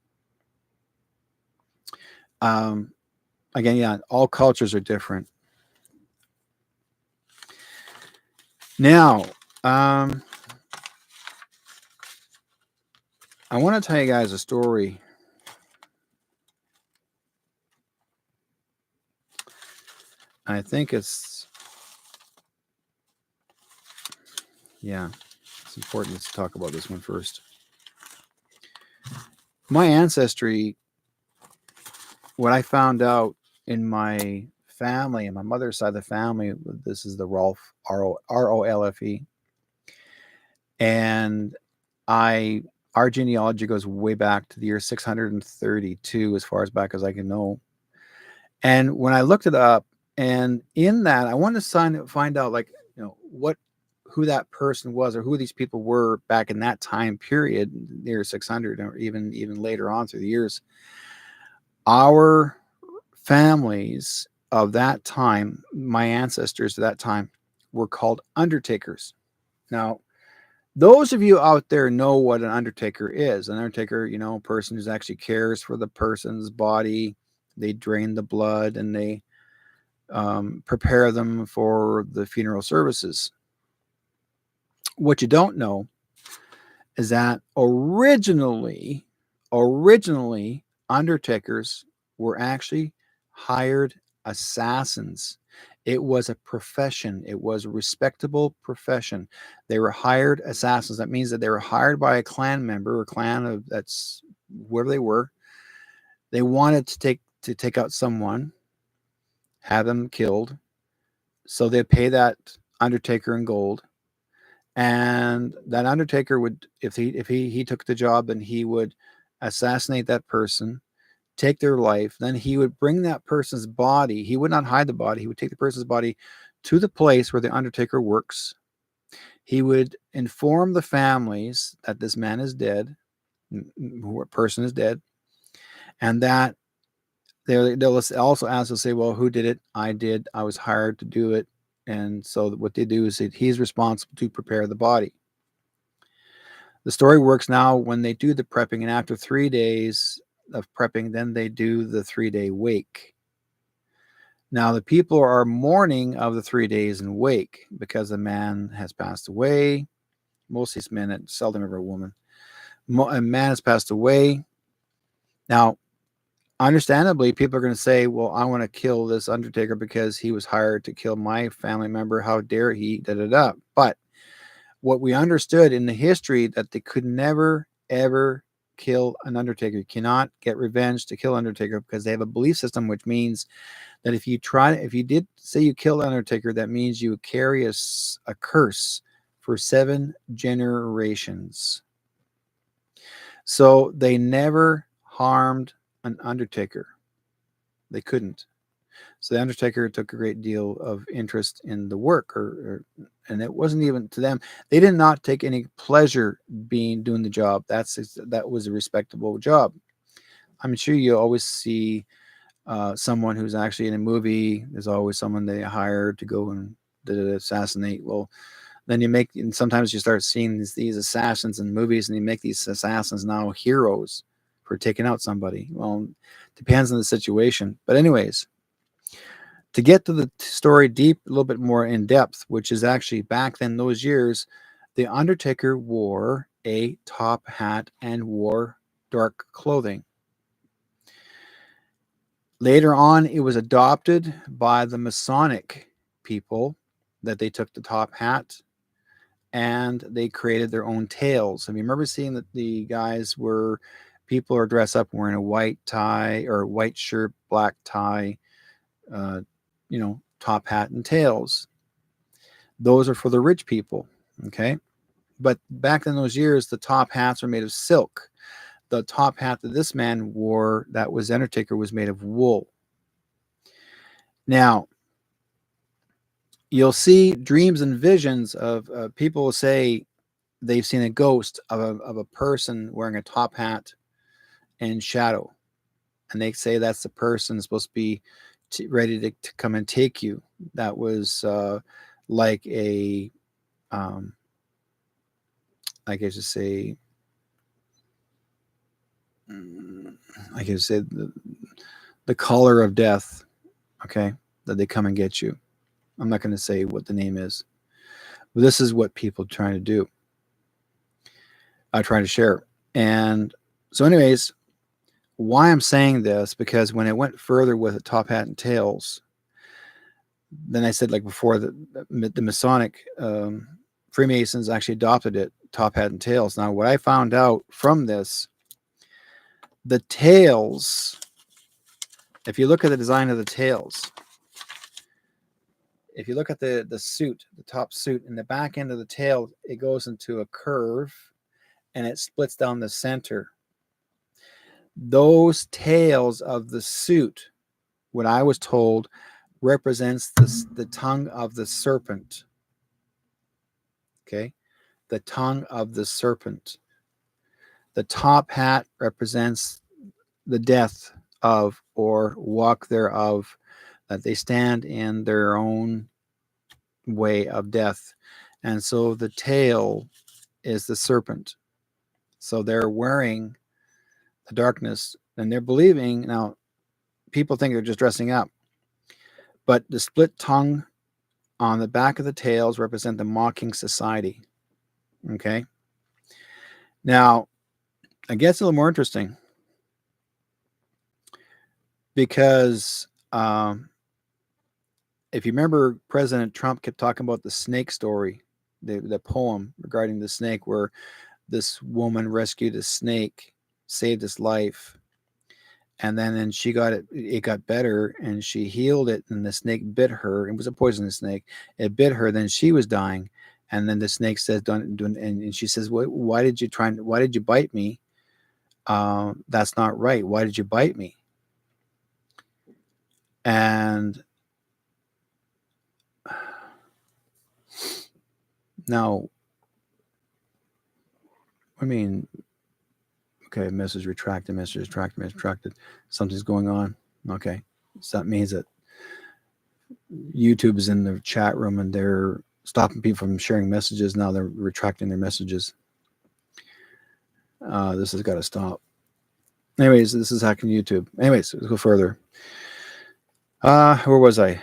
Again, yeah, all cultures are different. Now, I want to tell you guys a story. I think it's important to talk about this one first. My ancestry, what I found out in my family, and my mother's side of the family, this is the Rolfe, Rolfe. And our genealogy goes way back to the year 632, as far as back as I can know. And when I looked it up, and in that, I wanted to find out, like, who that person was, or who these people were back in that time period, near 600, or even later on through the years. Our families of that time, my ancestors of that time, were called undertakers. Now, those of you out there know what an undertaker is. An undertaker, a person who actually cares for the person's body. They drain the blood and they prepare them for the funeral services. What you don't know is that originally, undertakers were actually hired assassins. It was a profession. It was a respectable profession. They were hired assassins. That means that they were hired by a clan member or clan of that's wherever they were. They wanted to take out someone, have them killed. So they pay that undertaker in gold. And that undertaker would, if he took the job, then he would assassinate that person, take their life. Then he would bring that person's body. He would not hide the body. He would take the person's body to the place where the undertaker works. He would inform the families that this man is dead, person is dead, and that they'll also ask to say, well, who did it? I did. I was hired to do it. And so what they do is he's responsible to prepare the body. The story works now when they do the prepping, and after 3 days of prepping, then they do the 3-day wake. Now, the people are mourning of the 3 days in wake because the man has passed away. Most of these men, seldom ever a woman. A man has passed away. Now, understandably, people are going to say, well, I want to kill this undertaker because he was hired to kill my family member. How dare he? But what we understood in the history, that they could never, ever kill an undertaker. You cannot get revenge to kill undertaker because they have a belief system, which means that if you did say you killed an undertaker, that means you carry a curse for 7 generations. So they never harmed an undertaker. They couldn't. So the undertaker took a great deal of interest in the work, and it wasn't even to them. They did not take any pleasure doing the job. That was a respectable job. I'm sure you always see someone who's actually in a movie. There's always someone they hired to go and assassinate. Well, then and sometimes you start seeing these assassins in movies, and you make these assassins now heroes for taking out somebody. Well, depends on the situation. But anyways, to get to the story deep, a little bit more in depth, which is actually back then those years, the Undertaker wore a top hat and wore dark clothing. Later on, it was adopted by the Masonic people that they took the top hat and they created their own tales. Have you remember seeing that the guys were people are dressed up wearing a white tie or white shirt, black tie, uh, top hat and tails? Those are for the rich people. Okay. But back in those years, the top hats were made of silk. The top hat that this man wore, that was Undertaker, was made of wool. Now, you'll see dreams and visions of people will say they've seen a ghost of a person wearing a top hat and shadow. And they say that's the person supposed to be ready to come and take you. That was like a, I guess to say, I guess say the caller of death. Okay, that they come and get you. I'm not going to say what the name is, but this is what people are trying to do. I try to share. And so, anyways, why I'm saying this, because when it went further with the top hat and tails, then I said, like before, the Masonic Freemasons actually adopted it, top hat and tails. Now, what I found out from this, the tails, if you look at the design of the tails, if you look at the suit, the top suit, and the back end of the tail, it goes into a curve and it splits down the center. Those tails of the suit, what I was told, represents the tongue of the serpent. Okay, the tongue of the serpent. The top hat represents the death of or walk thereof, that they stand in their own way of death. And so the tail is the serpent. So they're wearing the darkness and they're believing. Now, people think they're just dressing up, but the split tongue on the back of the tails represent the mocking society. Okay. Now, it gets a little more interesting because if you remember, President Trump kept talking about the snake story, the poem regarding the snake, where this woman rescued a snake, saved his life, and then she got it got better, and she healed it, and the snake bit her. It was a poisonous snake. It bit her, then she was dying, and then the snake says, "Don't," and she says, why did you bite me? That's not right. Why did you bite me?" And now, I mean, okay, message retracted, message retracted. Something's going on. Okay, so that means that YouTube is in the chat room and they're stopping people from sharing messages. Now they're retracting their messages. This has got to stop. Anyways, this is hacking YouTube. Anyways, let's go further. Where was I?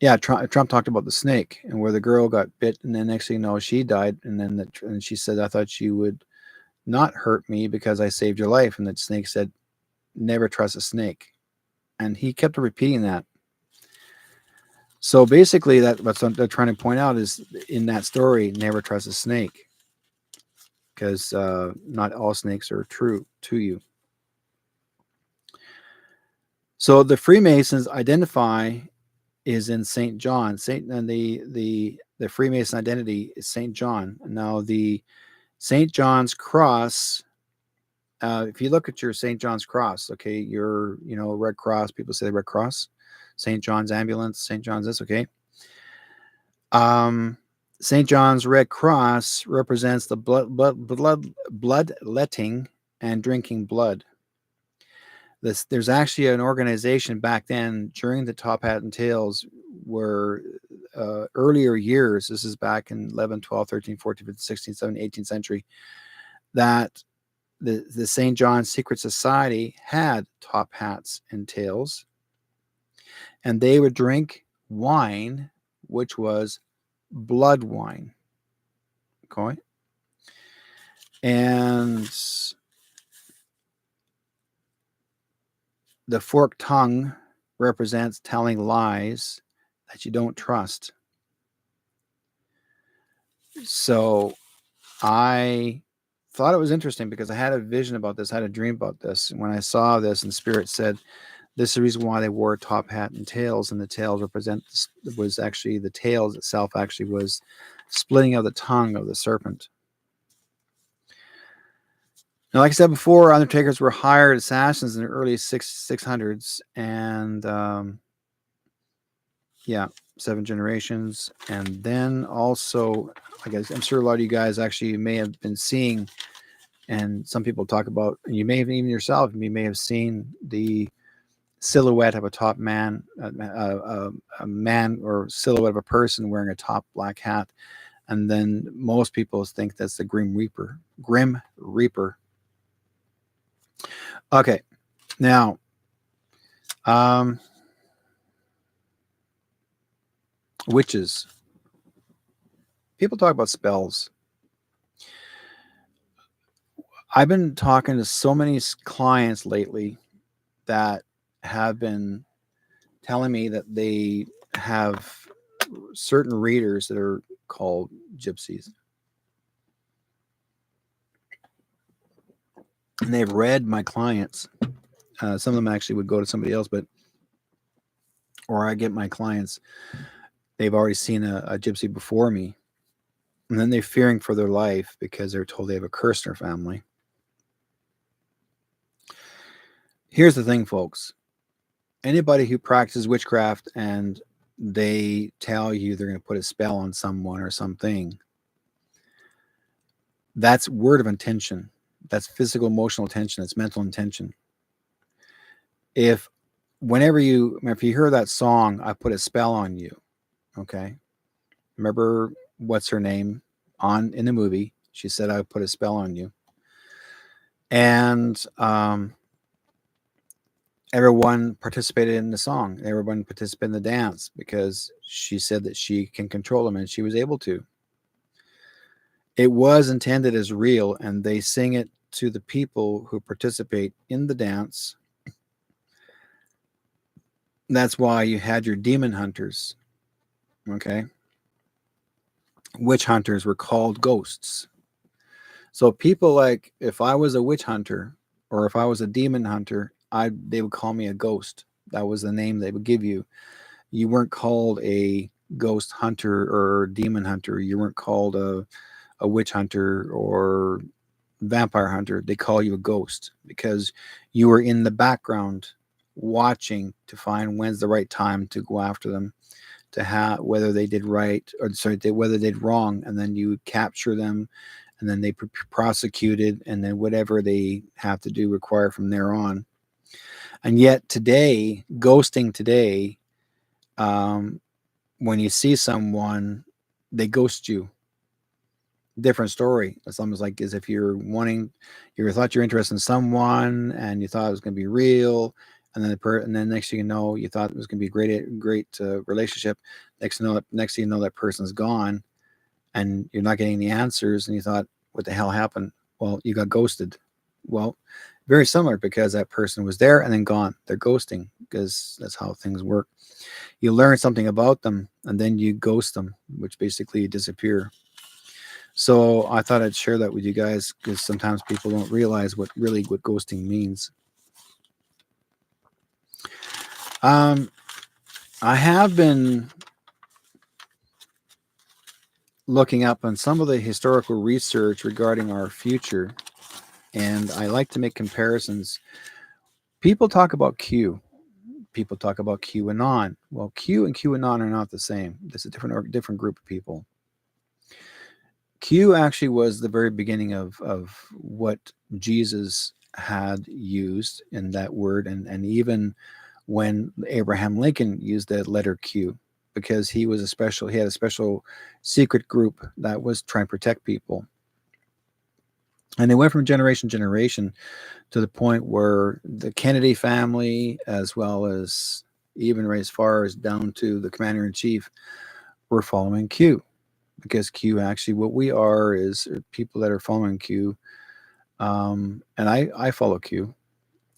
Yeah, Trump talked about the snake and where the girl got bit, and then next thing you know, she died. And then and she said, "I thought you would not hurt me because I saved your life." And the snake said, "Never trust a snake." And he kept repeating that. So basically, what they're trying to point out is in that story, never trust a snake, because not all snakes are true to you. So the Freemasons identify is in St. John. And the Freemason identity is St. John. Now the St. John's cross. If you look at your St. John's cross, okay, your Red Cross. People say the Red Cross. St. John's ambulance. St. John's this. Okay. St. John's Red Cross represents the bloodletting and drinking blood. There's actually an organization back then during the Top Hat and Tails where earlier years, this is back in 11, 12, 13, 14, 15, 16, 17, 18th century, that the St. John's Secret Society had top hats and tails, and they would drink wine, which was blood wine. Okay. And the forked tongue represents telling lies that you don't trust. So I thought it was interesting because I had a vision about this, I had a dream about this. And when I saw this, and Spirit said, this is the reason why they wore a top hat and tails, and the tails was actually the tails itself actually was splitting of the tongue of the serpent. Now, like I said before, undertakers were hired assassins in the early 600s, and yeah, 7 generations. And then also, I guess I'm sure a lot of you guys actually may have been seeing, and some people talk about, and you may have even yourself, you may have seen the silhouette of a top man, a man or silhouette of a person wearing a top black hat, and then most people think that's the Grim Reaper. Grim Reaper. Okay, now, witches. People talk about spells. I've been talking to so many clients lately that have been telling me that they have certain readers that are called gypsies. And they've read my clients. Some of them actually would go to somebody else, or I get my clients, they've already seen a gypsy before me. And then they're fearing for their life because they're told they have a curse in their family. Here's the thing, folks. Anybody who practices witchcraft and they tell you they're going to put a spell on someone or something, that's word of intention. That's physical, emotional intention. That's mental intention. If you hear that song, I put a spell on you, okay? Remember what's her name in the movie? She said, I put a spell on you. And everyone participated in the song. Everyone participated in the dance because she said that she can control them, and she was able to. It was intended as real, and they sing it to the people who participate in the dance. That's why you had your demon hunters, okay? Witch hunters were called ghosts. So people, like, if I was a witch hunter or if I was a demon hunter, they would call me a ghost. That was the name they would give you. You weren't called a ghost hunter or demon hunter. You weren't called a witch hunter or vampire hunter. They call you a ghost because you were in the background watching to find when's the right time to go after them, to have whether they did right or whether they did wrong, and then you capture them, and then they prosecuted, and then whatever they have to do require from there on. And yet today, ghosting today, when you see someone, they ghost you. Different story. It's almost like as if you thought you're interested in someone and you thought it was going to be real, and then next thing you know, you thought it was going to be a great relationship. Next thing you know, that person's gone, and you're not getting the answers, and you thought, what the hell happened? Well, you got ghosted. Well, very similar, because that person was there and then gone. They're ghosting because that's how things work. You learn something about them and then you ghost them, which basically you disappear. So I thought I'd share that with you guys because sometimes people don't realize what ghosting means. I have been looking up on some of the historical research regarding our future, and I like to make comparisons. People talk about Q. People talk about QAnon. Well, Q and QAnon are not the same. It's a different group of people. Q actually was the very beginning of what Jesus had used in that word, and even when Abraham Lincoln used the letter Q, because he had a special secret group that was trying to protect people. And they went from generation to generation to the point where the Kennedy family, as well as even right as far as down to the commander-in-chief, were following Q. Because Q, actually, what we are is people that are following Q. And I follow Q.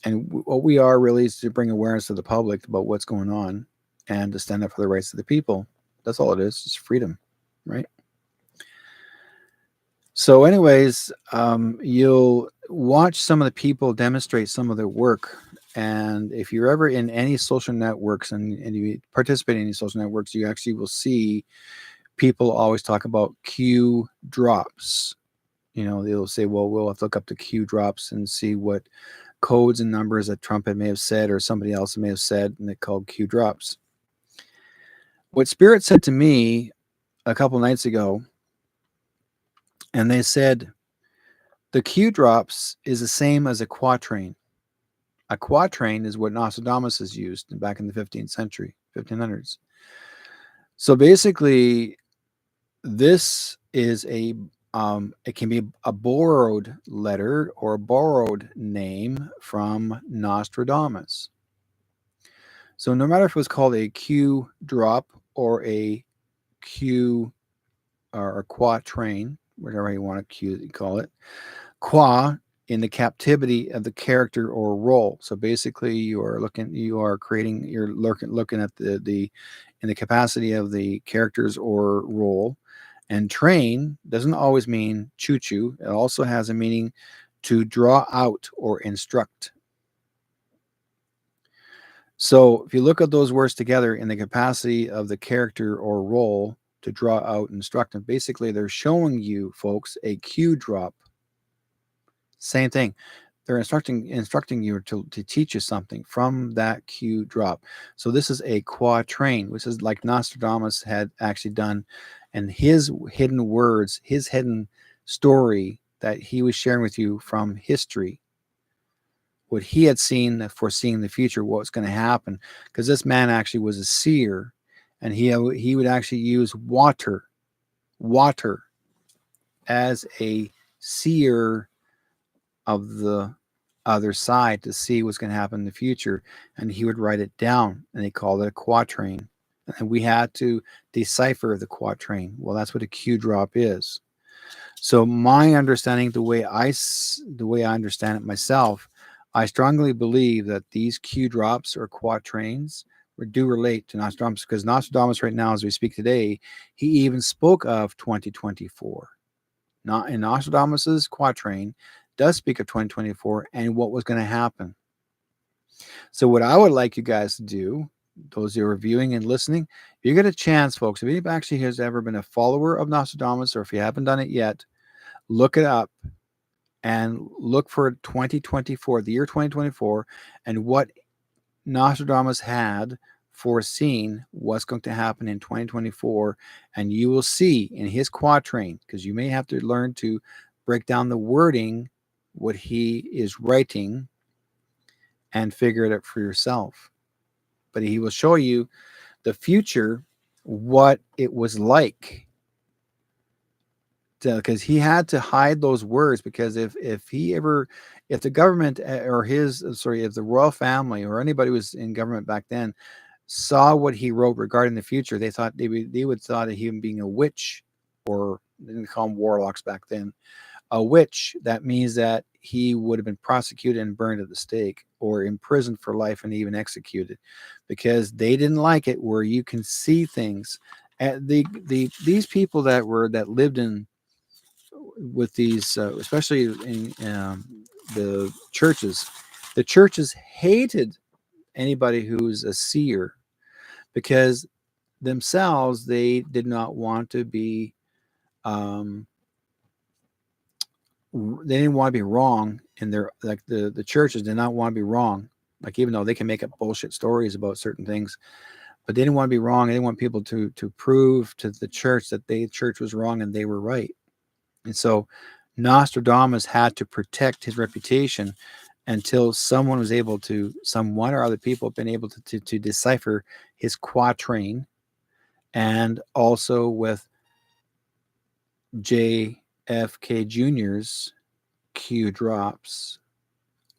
And what we are really is to bring awareness to the public about what's going on and to stand up for the rights of the people. That's all it is. It's freedom, right? So, anyways, you'll watch some of the people demonstrate some of their work. And if you're ever in any social networks and you participate in any social networks, you actually will see people always talk about Q drops. They'll say, well, we'll have to look up the Q drops and see what codes and numbers that Trump may have said or somebody else may have said, and they called Q drops. What Spirit said to me a couple nights ago, and they said, the Q drops is the same as a quatrain. A quatrain is what Nostradamus has used back in the 15th century, 1500s. So basically, this is it can be a borrowed letter or a borrowed name from Nostradamus. So no matter if it was called a Q drop or a Q or a quatrain, whatever you want to call it, qua in the captivity of the character or role. So basically, you are creating, you're looking at the in the capacity of the characters or role. And train doesn't always mean choo choo. It also has a meaning to draw out or instruct. So if you look at those words together in the capacity of the character or role to draw out and instruct them, basically they're showing you folks a cue drop. Same thing. They're instructing you to teach you something from that cue drop. So this is a quatrain, which is like Nostradamus had actually done, and his hidden words, his hidden story that he was sharing with you from history, what he had seen, foreseeing the future, what's going to happen. Because this man actually was a seer, and he would actually use water as a seer of the other side to see what's going to happen in the future, and he would write it down, and they called it a quatrain. And we had to decipher the quatrain. Well, that's what a Q drop is. So my understanding, the way I understand it myself, I strongly believe that these Q drops or quatrains do relate to Nostradamus, because Nostradamus right now, as we speak today, he even spoke of 2024. Not in Nostradamus's quatrain does speak of 2024 and what was going to happen. So what I would like you guys to do, those who are viewing and listening, if you get a chance, folks, if anybody actually has ever been a follower of Nostradamus, or if you haven't done it yet, look it up and look for 2024, the year 2024, and what Nostradamus had foreseen what's going to happen in 2024. And you will see in his quatrain, because you may have to learn to break down the wording, what he is writing, and figure it out for yourself. But he will show you the future, what it was like, because he had to hide those words, because if the government or if the royal family or anybody who was in government back then saw what he wrote regarding the future, they would thought of him being a witch, or they didn't call them warlocks back then, a witch. That means that he would have been prosecuted and burned at the stake, or imprisoned for life and even executed, because they didn't like it where you can see things. These people that lived in with these, especially in the churches hated anybody who's a seer, because themselves they did not want to be they didn't want to be wrong in their, like the churches did not want to be wrong, like even though they can make up bullshit stories about certain things, but they didn't want to be wrong. They didn't want people to prove to the church that the church was wrong and they were right. And so Nostradamus had to protect his reputation until someone or other people have been able to decipher his quatrain, and also with JFK Jr.'s Q drops,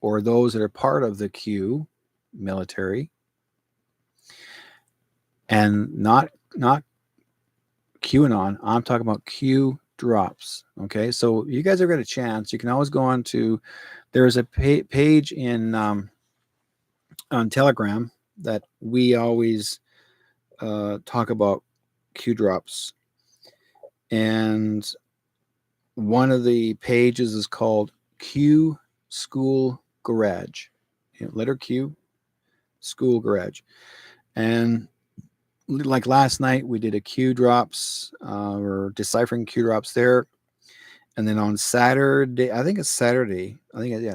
or those that are part of the Q military, and not QAnon. I'm talking about Q drops. Okay, so you guys ever get a chance, you can always go on to, there's a page in on Telegram that we always talk about Q drops, and one of the pages is called Q School Garage. Letter Q, School Garage. And like last night, we did a Q drops, or deciphering Q drops there. And then on Saturday, I think it's Saturday,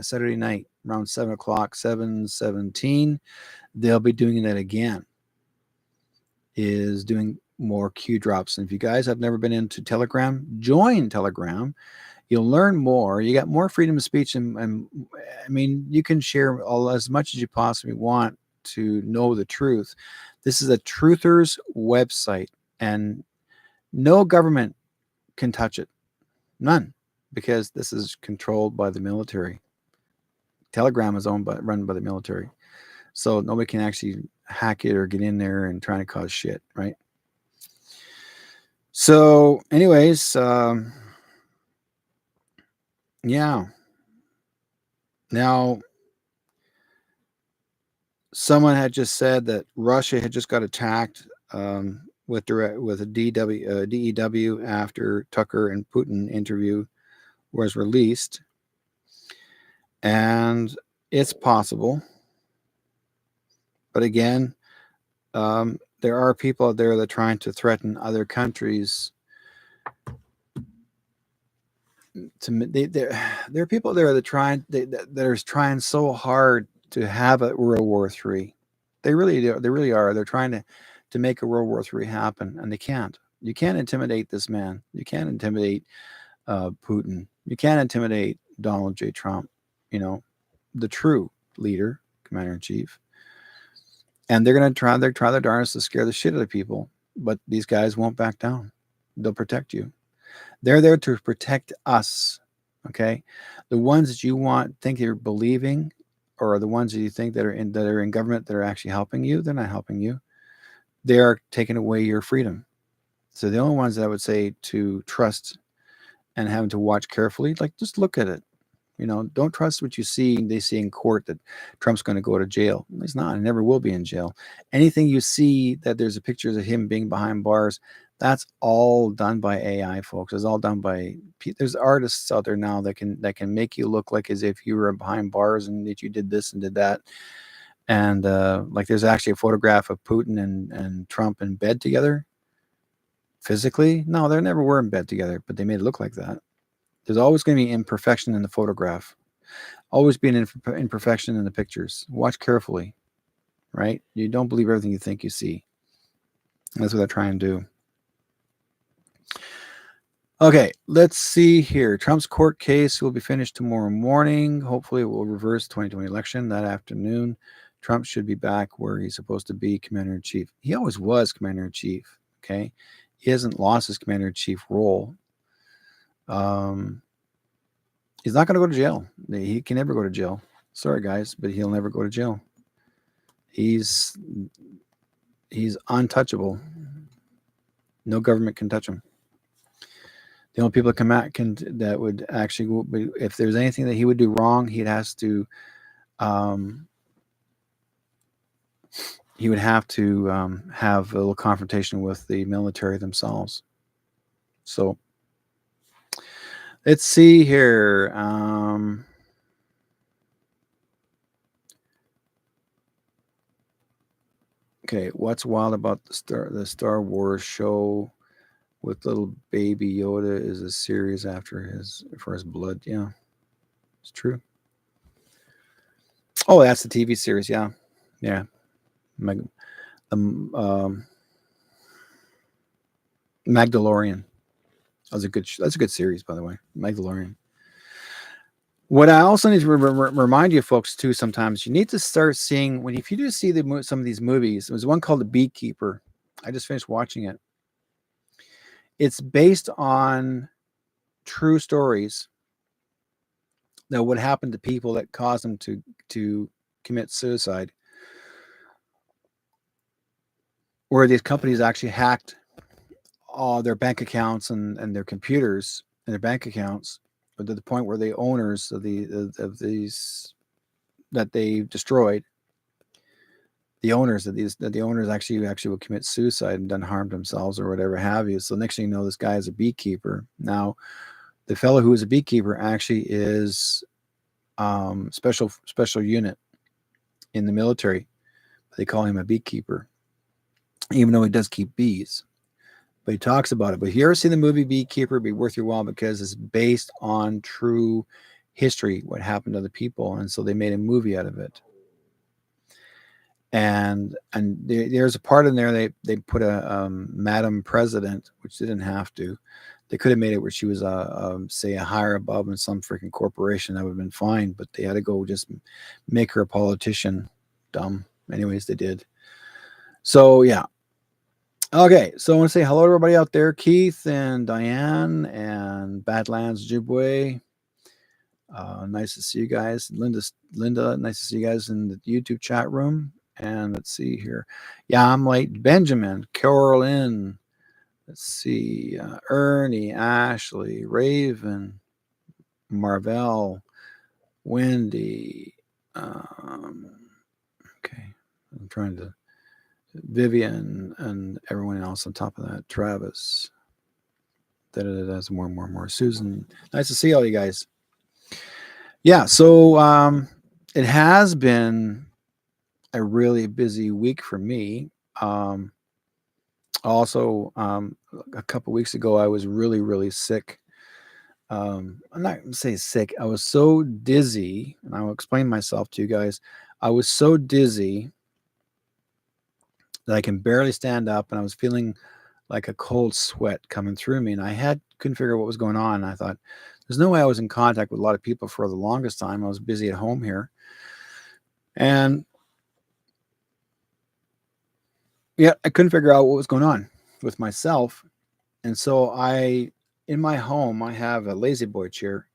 Saturday night, around 7 o'clock, 7:17, they'll be doing that again, is doing more Q drops. And if you guys have never been into Telegram, join Telegram. You'll learn more. You got more freedom of speech. And I mean, you can share as much as you possibly want to know the truth. This is a truther's website, and no government can touch it. None, because this is controlled by the military. Telegram is run by the military. So nobody can actually hack it or get in there and try to cause shit, right? So anyways, yeah. Now, someone had just said that Russia had just got attacked with a DEW after Tucker and Putin interview was released, and it's possible. But again, there are people out there that are trying to threaten other countries. There are people there that are trying so hard to have a World War III. They really do. They really are. They're trying to make a World War III happen, and they can't. You can't intimidate this man. You can't intimidate Putin. You can't intimidate Donald J. Trump. The true leader, commander in chief. And they're going to try their darndest to scare the shit out of people. But these guys won't back down. They'll protect you. They're there to protect us. Okay, the ones that you think you're believing, or the ones that you think that are in government that are actually helping you, they're not helping you. They are taking away your freedom. So the only ones that I would say to trust and having to watch carefully, like just look at it. Don't trust what you see. They see in court that Trump's going to go to jail. He's not. He never will be in jail. Anything you see that there's a pictures of him being behind bars, that's all done by AI, folks. It's all done by. There's artists out there now that can make you look like as if you were behind bars and that you did this and did that. And like there's actually a photograph of Putin and Trump in bed together. Physically, no, they never were in bed together, but they made it look like that. There's always going to be imperfection in the photograph. Always be an imperfection in the pictures. Watch carefully, right? You don't believe everything you think you see. That's what I try and do. Okay, let's see here. Trump's court case will be finished tomorrow morning. Hopefully it will reverse the 2020 election that afternoon. Trump should be back where he's supposed to be, commander-in-chief. He always was commander-in-chief, okay? He hasn't lost his commander-in-chief role. He's not going to go to jail. He can never go to jail. Sorry, guys, but he'll never go to jail. He's untouchable. No government can touch him. The only people that would actually, if there's anything that he would do wrong, he would have to have a little confrontation with the military themselves. So let's see here. Okay, what's wild about the Star Wars show with little baby Yoda is a series for his blood? Yeah, it's true. Oh, that's the TV series. Yeah. Magdalorian. That's a good series, by the way. Magdalorian. What I also need to remind you folks too, sometimes you need to start seeing if you do see some of these movies. There was one called The Beekeeper. I just finished watching it. It's based on true stories that would happen to people that caused them to commit suicide, where these companies actually hacked all their bank accounts and their computers and their bank accounts, but to the point where the owners of these that they destroyed, the owners actually will commit suicide and done harm themselves or whatever have you. So next thing you know, this guy is a beekeeper. Now, the fellow who is a beekeeper actually is special unit in the military. They call him a beekeeper, even though he does keep bees. But he talks about it. But if you ever see the movie Beekeeper, it'd be worth your while because it's based on true history, what happened to the people, and so they made a movie out of it. And there's a part in there they put a Madam President, which they didn't have to. They could have made it where she was say a higher above in some freaking corporation. That would have been fine, but they had to go just make her a politician. Dumb. Anyways, they did. So yeah. Okay, so I want to say hello to everybody out there, Keith and Diane and Badlands Jibwe. Nice to see you guys. Linda, nice to see you guys in the YouTube chat room. And let's see here. Yeah, I'm late. Benjamin, Carolyn, let's see. Ernie, Ashley, Raven, Marvell, Wendy. Okay, I'm trying to. Vivian and everyone else on top of that. Travis. That's more. Susan. Nice to see all you guys. Yeah, so it has been a really busy week for me. Also, a couple weeks ago, I was really sick. I'm not going to say sick. I was so dizzy, and I will explain myself to you guys. I was so dizzy that I can barely stand up, and I was feeling like a cold sweat coming through me, and couldn't figure out what was going on. And I thought, there's no way I was in contact with a lot of people for the longest time. I was busy at home here, and yeah, I couldn't figure out what was going on with myself. And so in my home, I have a lazy boy chair,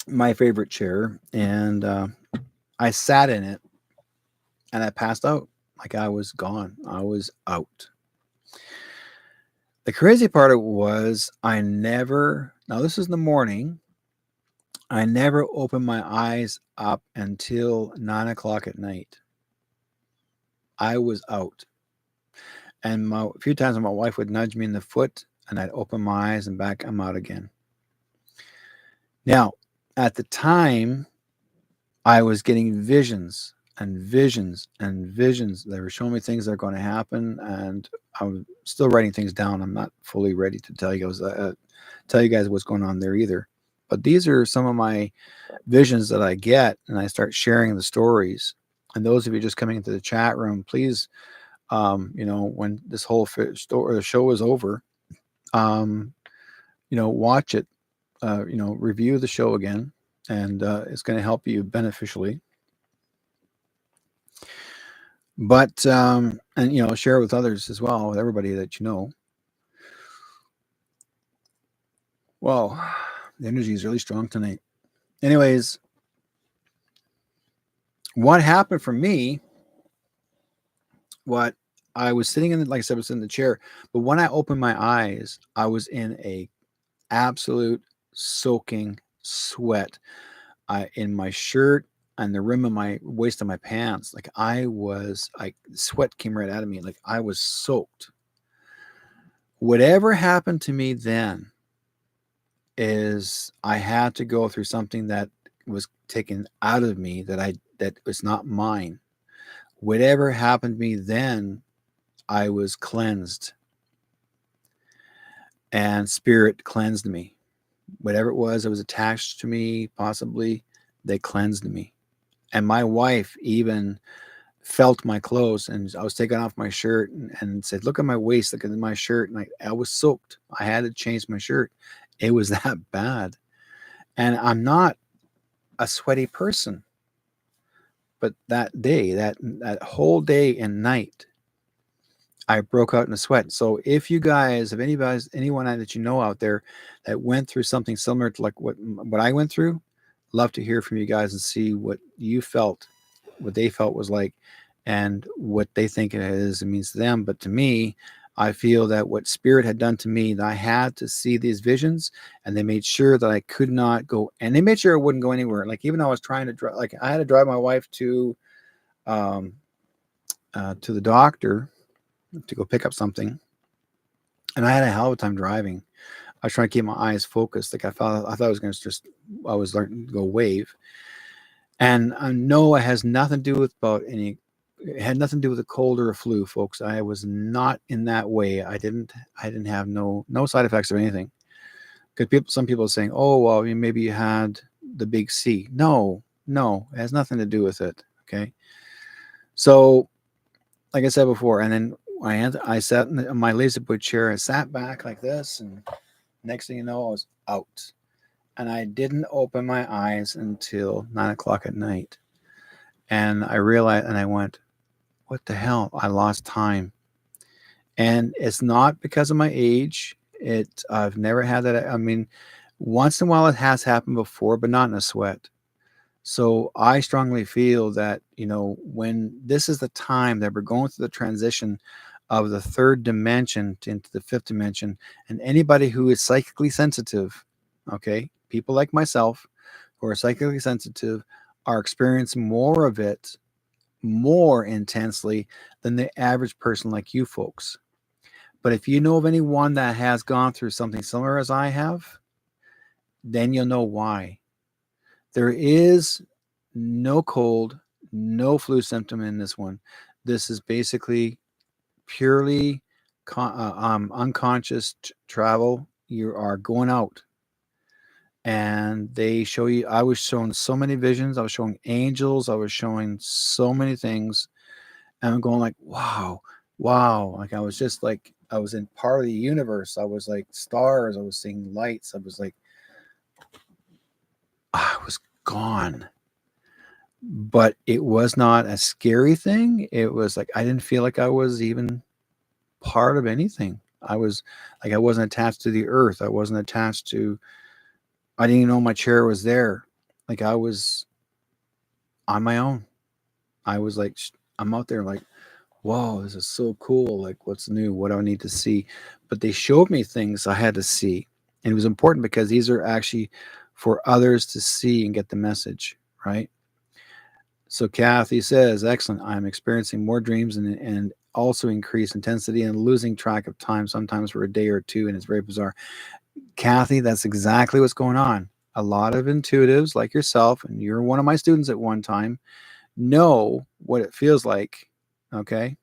my favorite chair, and I sat in it, and I passed out. Like I was gone. I was out. The crazy part of it was now this is in the morning, I never opened my eyes up until 9 o'clock at night. I was out. And a few times my wife would nudge me in the foot, and I'd open my eyes and back, I'm out again. Now, at the time, I was getting visions and visions and visions. They were showing me things that are going to happen, and I'm still writing things down. I'm not fully ready to tell you guys what's going on there either. But these are some of my visions that I get, and I start sharing the stories. And those of you just coming into the chat room, please, when this whole show is over, watch it, review the show again, and it's going to help you beneficially. But and share it with others as well, with everybody that you know. Well, the energy is really strong tonight. Anyways, what happened for me? What I was sitting in, like I said, I was in the chair, but when I opened my eyes, I was in a absolute soaking sweat. In my shirt and the rim of my waist of my pants, like sweat came right out of me, like I was soaked. Whatever happened to me then is I had to go through something that was taken out of me that was not mine. Whatever happened to me then, I was cleansed, and spirit cleansed me. Whatever it was that was attached to me, possibly, they cleansed me. And my wife even felt my clothes, and I was taking off my shirt and said, look at my waist, look at my shirt. And I was soaked. I had to change my shirt. It was that bad. And I'm not a sweaty person. But that day, that whole day and night, I broke out in a sweat. So if you guys, if anyone that you know out there that went through something similar to like what I went through, love to hear from you guys and see what you felt, what they felt was like, and what they think it means to them. But to me, I feel that what spirit had done to me, that I had to see these visions, and they made sure that I could not go, and they made sure I wouldn't go anywhere. Like even though I was trying to drive, like I had to drive my wife to the doctor to go pick up something. and I had a hell of a time driving. I was trying to keep my eyes focused. Like I thought I was going to I was learning to go wave. And no, it has nothing to do with about any. It had nothing to do with a cold or a flu, folks. I was not in that way. I didn't have no side effects of anything. Because some people are saying, "Oh, well, maybe you had the big C." No, no, it has nothing to do with it. Okay, so like I said before, and then I sat in my lazy boy chair and sat back like this, and next thing you know, I was out, and I didn't open my eyes until 9 o'clock at night, and I realized, and I went, "What the hell? I lost time," and it's not because of my age. I've never had that. I mean, once in a while it has happened before, but not in a sweat. So I strongly feel that, when this is the time that we're going through the transition of the third dimension into the fifth dimension, and anybody who is psychically sensitive, okay, people like myself who are psychically sensitive are experiencing more of it more intensely than the average person like you folks. But if you know of anyone that has gone through something similar as I have, then you'll know why. There is no cold, no flu symptom in this one. This is basically purely unconscious travel. You are going out, and they show you. I was shown so many visions. I was showing angels. I was showing so many things, and I'm going like, wow, wow. Like I was just like I was in part of the universe. I was like stars. I was seeing lights. I was like, I was gone. But it was not a scary thing. It was like I didn't feel like I was even part of anything. I was like I wasn't attached to the earth. I wasn't attached to. I didn't even know my chair was there. Like I was on my own. I was like I'm out there like, whoa, this is so cool. Like what's new? What do I need to see? But they showed me things I had to see, and it was important because these are actually for others to see and get the message, right? So Kathy says, excellent. I'm experiencing more dreams and also increased intensity and losing track of time sometimes for a day or two. And it's very bizarre. Kathy, that's exactly what's going on. A lot of intuitives like yourself, and you're one of my students at one time, know what it feels like, okay,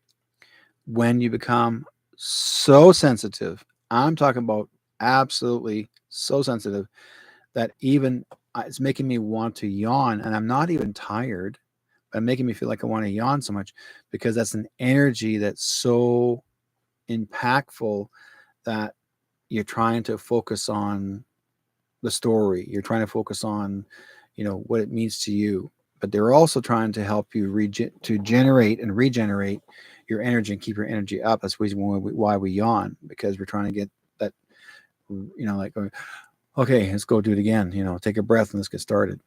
when you become so sensitive. I'm talking about absolutely so sensitive that even it's making me want to yawn, and I'm not even tired but making me feel like I want to yawn so much because that's an energy that's so impactful that you're trying to focus on the story. You're trying to focus on, what it means to you. But they're also trying to help you to generate and regenerate your energy and keep your energy up. That's the reason why we yawn because we're trying to get that, like, okay, let's go do it again. Take a breath and let's get started.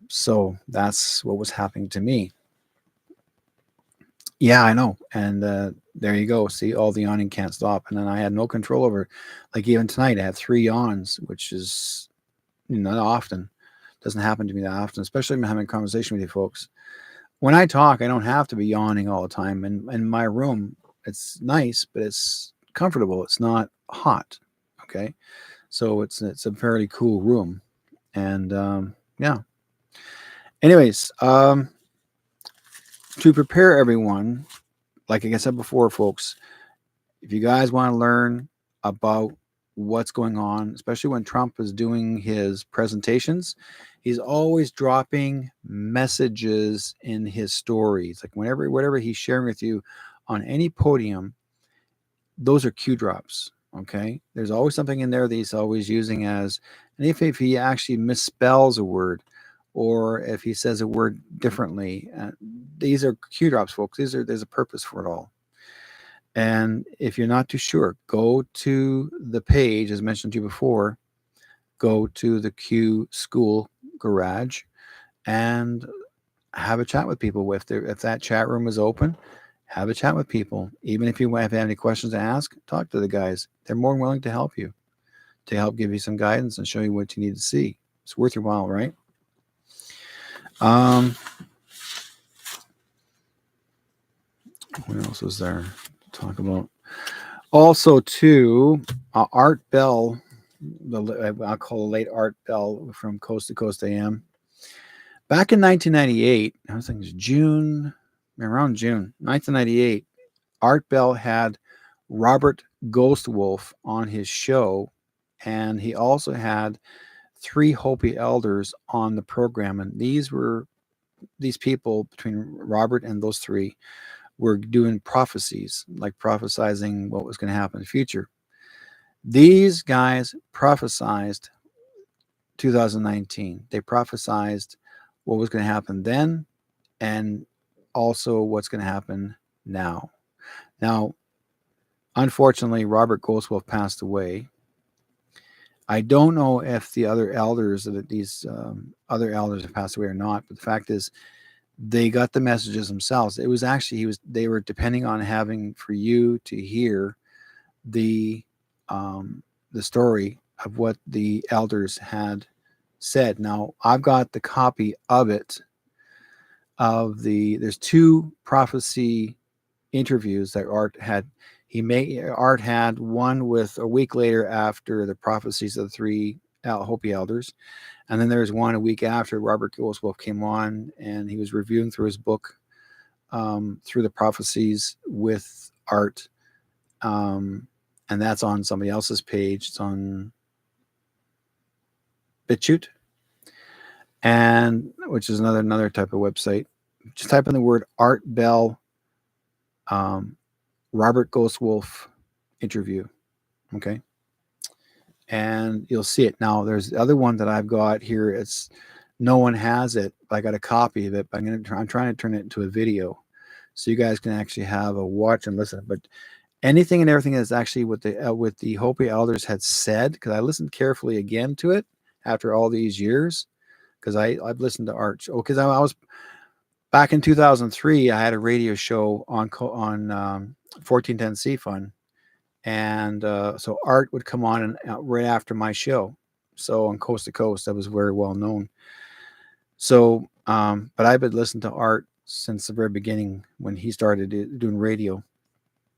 So that's what was happening to me. Yeah, I know. And there you go. See, all the yawning can't stop. And then I had no control over, like even tonight, I had 3 yawns, which is not often. Doesn't happen to me that often, especially when I'm having a conversation with you folks. When I talk, I don't have to be yawning all the time. And in my room, it's nice, but it's comfortable. It's not hot. Okay, so it's a fairly cool room. And yeah. Anyways, to prepare everyone, like I said before, folks, if you guys want to learn about what's going on, especially when Trump is doing his presentations, he's always dropping messages in his stories. Like whatever he's sharing with you on any podium, those are cue drops. Okay. There's always something in there that he's always using as, and if he actually misspells a word or if he says a word differently, these are cue drops, folks. There's a purpose for it all. And if you're not too sure, go to the page, as mentioned to you before, go to the Q School Garage and have a chat with people. If that chat room is open, have a chat with people. Even if you have any questions to ask, talk to the guys. They're more than willing to help you, to help give you some guidance and show you what you need to see. It's worth your while, right? What else was there to talk about? Also, too, Art Bell, I'll call late Art Bell from Coast to Coast AM. Back in 1998, I was thinking it was around June 1998, Art Bell had Robert Ghostwolf on his show, and he also had three Hopi elders on the program. And these people, between Robert and those three, were doing prophecies, like prophesizing what was going to happen in the future. These guys prophesied 2019. They prophesied what was going to happen then and also what's going to happen now. Now, unfortunately, Robert Ghostwolf passed away. I don't know if the other elders, that these other elders have passed away or not, but the fact is, they got the messages themselves. It was actually they were depending on having for you to hear the story of what the elders had said. Now I've got the copy of it. There's two prophecy interviews that Art had one with a week later after the prophecies of the three Hopi elders. And then there was one a week after Robert Ghostwolf came on, and he was reviewing through his book, through the prophecies with Art. And that's on somebody else's page. It's on BitChute, and which is another type of website. Just type in the word Art Bell, Robert Ghostwolf interview. Okay. And you'll see it. Now there's the other one that I've got here. It's no one has it. I got a copy of it, but I'm trying to turn it into a video so you guys can actually have a watch and listen. But anything and everything is actually what the Hopi elders had said, because I listened carefully again to it after all these years, because I've listened to Art. Oh, because I was back in 2003. I had a radio show on 1410 CFUN. And so Art would come on and right after my show. So on Coast to Coast, that was very well known. So, but I've been listening to Art since the very beginning when he started doing radio,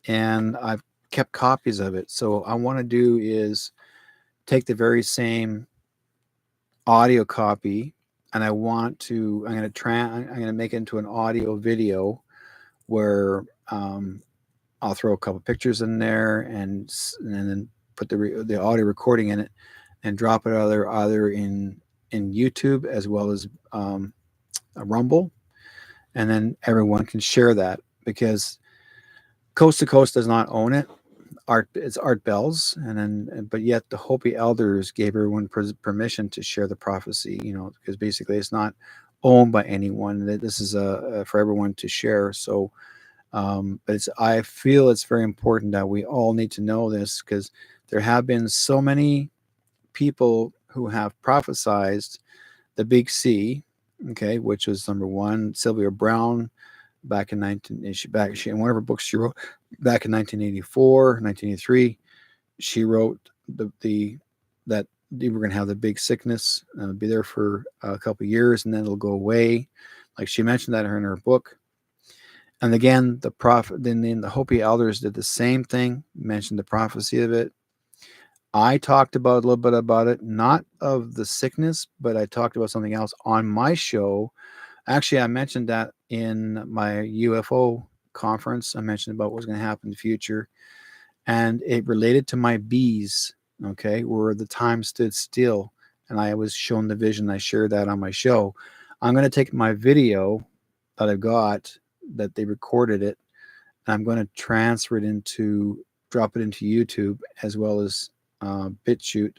and I've kept copies of it. So I want to do is take the very same audio copy, and I'm going to make it into an audio video where I'll throw a couple pictures in there and then put the audio recording in it and drop it either in YouTube as well as a Rumble, and then everyone can share that, because Coast to Coast does not own it. It's Art Bell's, but yet the Hopi elders gave everyone permission to share the prophecy. Because basically it's not owned by anyone. This is for everyone to share. So. But I feel it's very important that we all need to know this, because there have been so many people who have prophesied the Big C, okay, which was number one. Sylvia Brown, back in in one of her books she wrote back in 1984, 1983, she wrote that we were going to have the big sickness, be there for a couple of years, and then it'll go away. Like she mentioned that in her book. And again, then the Hopi elders did the same thing, mentioned the prophecy of it. I talked about a little bit about it, not of the sickness, but I talked about something else on my show. Actually, I mentioned that in my UFO conference. I mentioned about what's going to happen in the future, and it related to my bees, okay, where the time stood still, and I was shown the vision. I shared that on my show. I'm going to take my video that I've got, that they recorded it, and I'm going to drop it into YouTube as well as BitChute,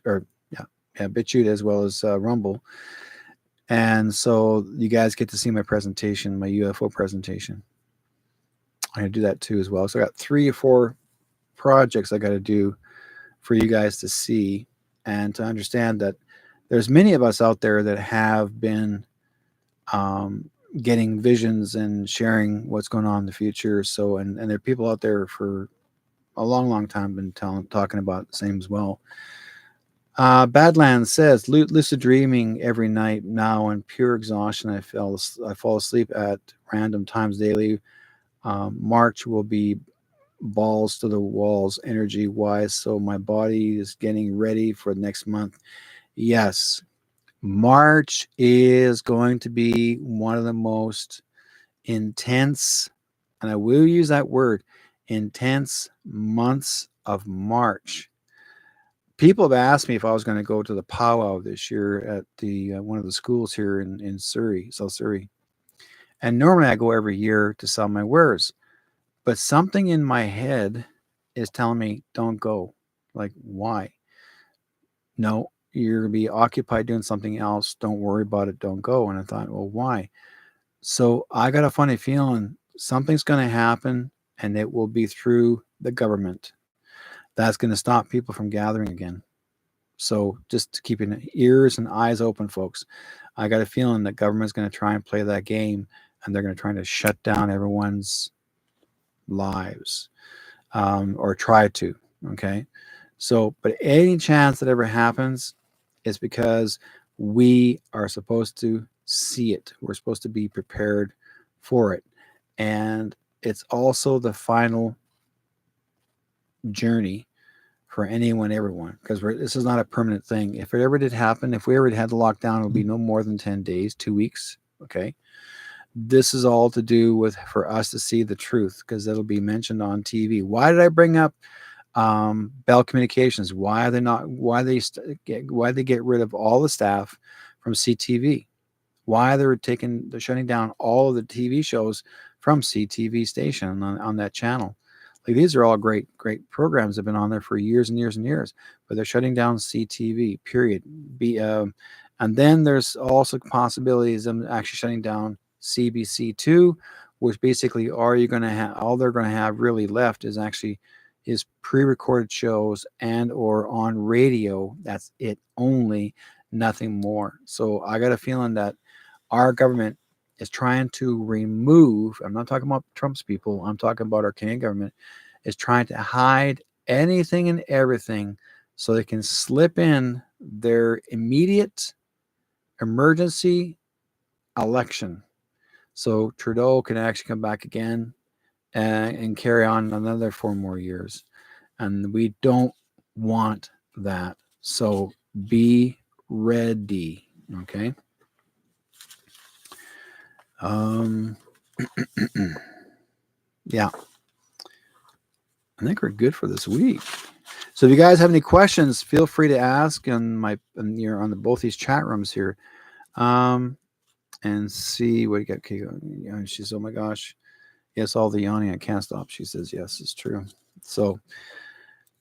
BitChute as well as Rumble. And so you guys get to see my presentation, my UFO presentation. I'm going to do that too as well. So I got 3 or 4 projects I got to do for you guys to see and to understand that there's many of us out there that have been getting visions and sharing what's going on in the future. So, and there are people out there for a long time been talking about the same as well. Badlands says, lucid dreaming every night now in pure exhaustion. I fall asleep at random times daily. March will be balls to the walls energy wise. So my body is getting ready for next month. Yes, March is going to be one of the most intense, and I will use that word, intense months of March. People have asked me if I was going to go to the powwow this year at the one of the schools here in Surrey, South Surrey. And normally I go every year to sell my wares, but something in my head is telling me don't go. Like, why? No, you're going to be occupied doing something else. Don't worry about it. Don't go. And I thought, well, why? So I got a funny feeling something's going to happen, and it will be through the government. That's going to stop people from gathering again. So just keeping ears and eyes open, folks. I got a feeling that government's going to try and play that game, and they're going to try to shut down everyone's lives, or try to. Okay. So, but any chance that ever happens is because we are supposed to see it. We're supposed to be prepared for it. And it's also the final journey for anyone, everyone, because this is not a permanent thing. If it ever did happen, if we ever had the lockdown, it would be no more than 10 days, 2 weeks. Okay. This is all to do with for us to see the truth, because it'll be mentioned on TV. Why did I bring up Bell Communications? Why are they not? Why they get rid of all the staff from CTV? Why they're shutting down all of the TV shows from CTV station on that channel? Like, these are all great programs that have been on there for years and years and years, but they're shutting down CTV. Period. And then there's also possibilities of actually shutting down CBC2, which basically all they're going to have really left is pre-recorded shows and or on radio. That's it only, nothing more. So I got a feeling that our government is trying to remove, I'm not talking about Trump's people, I'm talking about our Canadian government, is trying to hide anything and everything so they can slip in their immediate emergency election. So Trudeau can actually come back again and carry on another 4 more years. And we don't want that. So be ready. Okay. Yeah. I think we're good for this week. So if you guys have any questions, feel free to ask on both these chat rooms here. And see what you got. Okay, she's, oh my gosh. Yes, all the yawning, I can't stop. She says, yes, it's true. So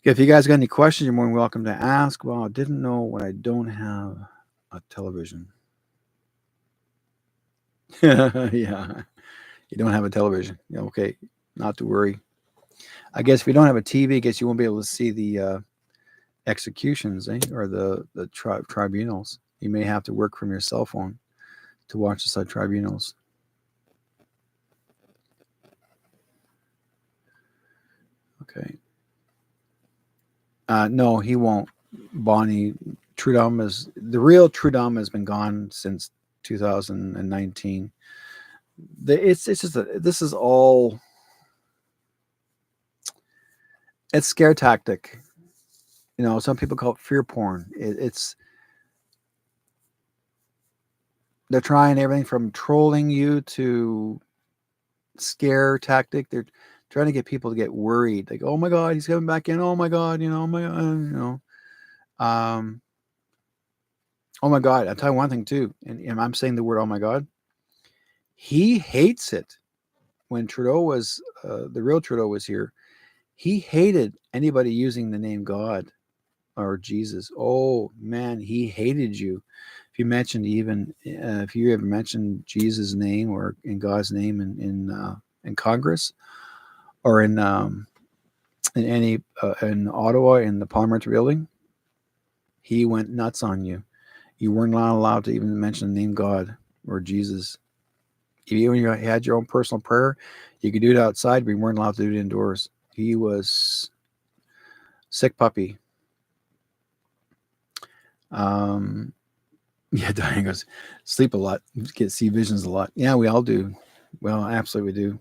if you guys got any questions, you're more than welcome to ask. Well, I didn't know what I don't have a television. Yeah, you don't have a television. Okay, not to worry. I guess if you don't have a TV, I guess you won't be able to see the executions, or the tribunals. You may have to work from your cell phone to watch the tribunals. Okay. No, he won't. Bonnie, the real Trudeau has been gone since 2019. It's just this is all, it's scare tactic. Some people call it fear porn. They're trying everything from trolling you to scare tactic. They're trying to get people to get worried. Like, oh my God, he's coming back in. Oh my God, oh my God, oh my God. I'll tell you one thing too. And I'm saying the word, oh my God. He hates it. When Trudeau was, the real Trudeau was here, he hated anybody using the name God or Jesus. Oh man, he hated you. If you mentioned if you ever mentioned Jesus' name or in God's name in Congress or in Ottawa in the Parliamentary building, he went nuts on you. You weren't allowed to even mention the name God or Jesus. Even when you had your own personal prayer, you could do it outside, but you weren't allowed to do it indoors. He was sick puppy. Yeah, Diane goes, sleep a lot, see visions a lot. Yeah, we all do. Well, absolutely we do.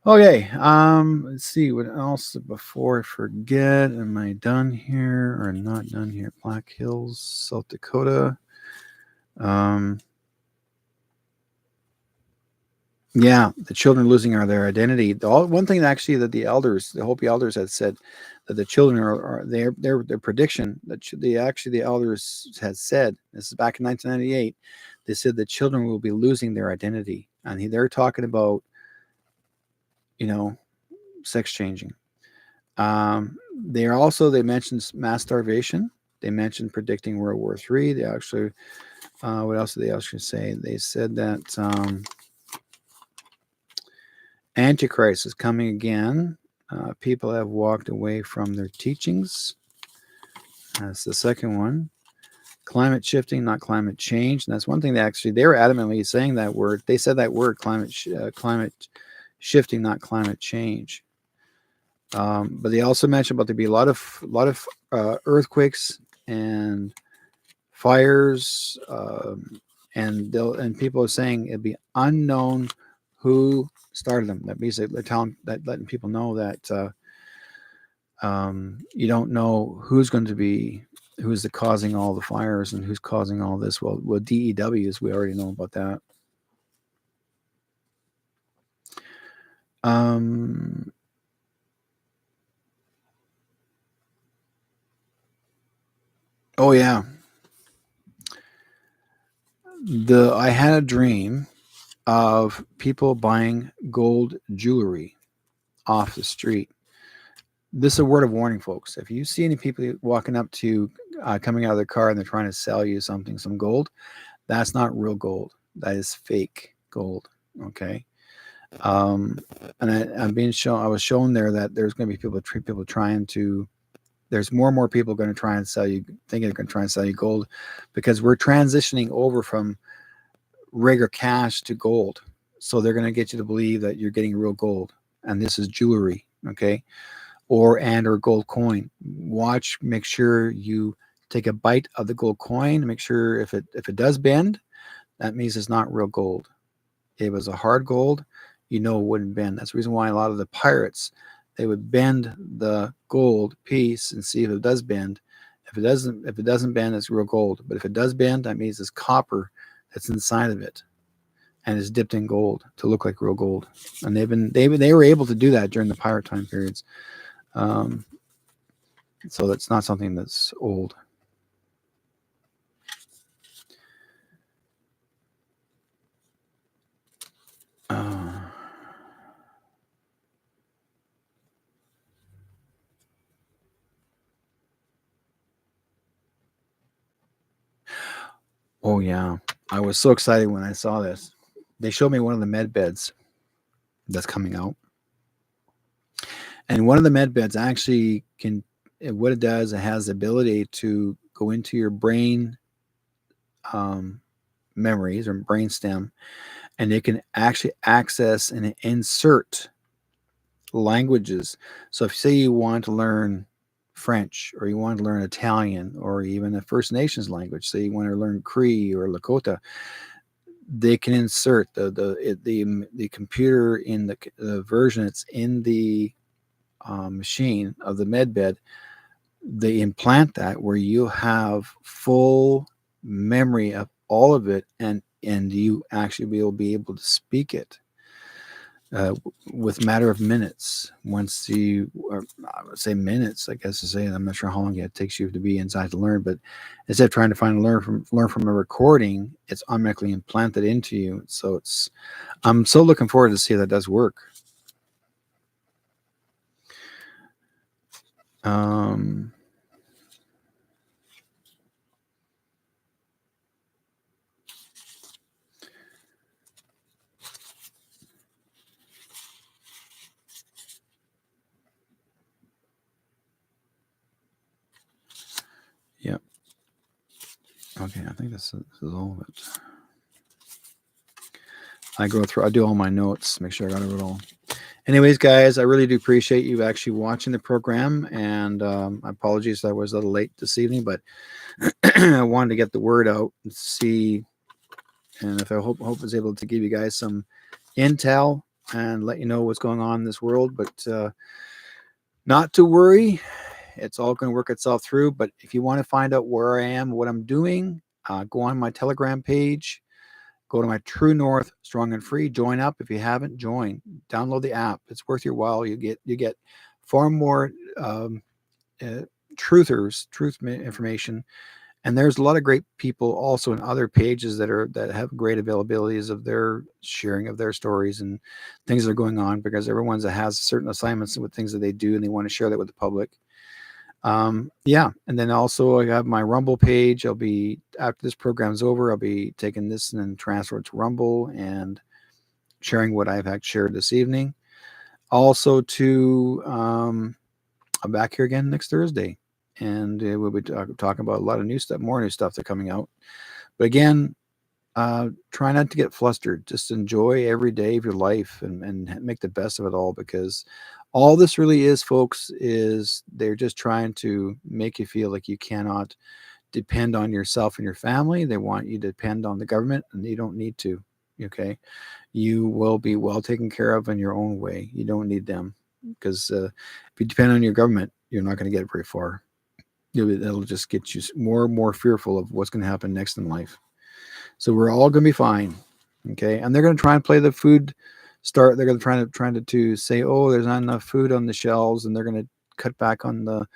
Okay. Let's see what else before I forget. Am I done here or not done here? Black Hills, South Dakota. Um, yeah, the children losing their identity. One thing actually that the elders, the Hopi elders, had said that the children are their prediction that the elders had said, this is back in 1998. They said the children will be losing their identity, and they're talking about, you know, sex changing. They mentioned mass starvation. They mentioned predicting World War III. They actually, what else did they actually say? They said that Antichrist is coming again. People have walked away from their teachings. That's the second one. Climate shifting, not climate change. And that's one thing they were adamantly saying that word. They said that word, climate shifting, not climate change. But they also mentioned about there be a lot of earthquakes and fires, and people are saying it'd be unknown who started them. That means letting people know that you don't know who's the causing all the fires and who's causing all this. Well, DEWs, we already know about that. Um, oh yeah, I had a dream of people buying gold jewelry off the street. This is a word of warning, folks. If you see any people walking up to you, coming out of their car, and they're trying to sell you something, some gold, that's not real gold. That is fake gold. Okay. Um, and I was shown there that there's going to be people trying to, there's more and more people going to try and sell you, thinking they're going to try and sell you gold, because we're transitioning over from regular cash to gold. So they're going to get you to believe that you're getting real gold, and this is jewelry. Okay. Or gold coin. Make sure you take a bite of the gold coin. Make sure if it does bend, that means it's not real gold. If it was a hard gold, it wouldn't bend. That's the reason why a lot of the pirates, they would bend the gold piece and see if it does bend. If it doesn't bend, it's real gold. But if it does bend, that means it's copper that's inside of it, and it's dipped in gold to look like real gold. And they were able to do that during the pirate time periods. Um, so that's not something that's old. Oh yeah, I was so excited when I saw this. They showed me one of the med beds that's coming out, and one of the med beds actually can. What it does, it has the ability to go into your brain um, memories or brainstem, and it can actually access and insert languages. So if say you want to learn French, or you want to learn Italian, or even a First Nations language, say you want to learn Cree or Lakota, they can insert the computer in the version that's in the machine of the med bed. They implant that where you have full memory of all of it, and you actually will be able to speak it with a matter of minutes. Once I would say minutes, I guess to say, I'm not sure how long it takes you to be inside to learn, but instead of trying to learn from a recording, it's automatically implanted into you. So I'm so looking forward to see if that does work. Yep. Okay, I think this is all of it. I do all my notes, make sure I got it all. Anyways, guys, I really do appreciate you actually watching the program, and apologies I was a little late this evening, but I wanted to get the word out and see, and if I hope is able to give you guys some intel and let you know what's going on in this world. But not to worry, it's all going to work itself through. But if you want to find out where I am, what I'm doing, go on my Telegram page. Go to my True North Strong and Free. Join up if you haven't. Join. Download the app. It's worth your while. You get far more uh, truth information, and there's a lot of great people also in other pages that have great availabilities of their sharing of their stories and things that are going on, because everyone's that has certain assignments with things that they do and they want to share that with the public. Yeah, and then also I have my Rumble page. I'll be, after this program's over, I'll be taking this and then transfer it to Rumble and sharing what I've had shared this evening. Also, to I'm back here again next Thursday, and we'll be talking about a lot of new stuff, more new stuff that's coming out. But again, try not to get flustered. Just enjoy every day of your life and make the best of it all, because all this really is, folks, is they're just trying to make you feel like you cannot depend on yourself and your family. They want you to depend on the government, and you don't need to. Okay, you will be well taken care of in your own way. You don't need them, because if you depend on your government, you're not going to get very far. It'll just get you more and more fearful of what's going to happen next in life. So we're all going to be fine. Okay, and they're going to try and play the food start. They're going to try to say, oh, there's not enough food on the shelves, and they're going to cut back on the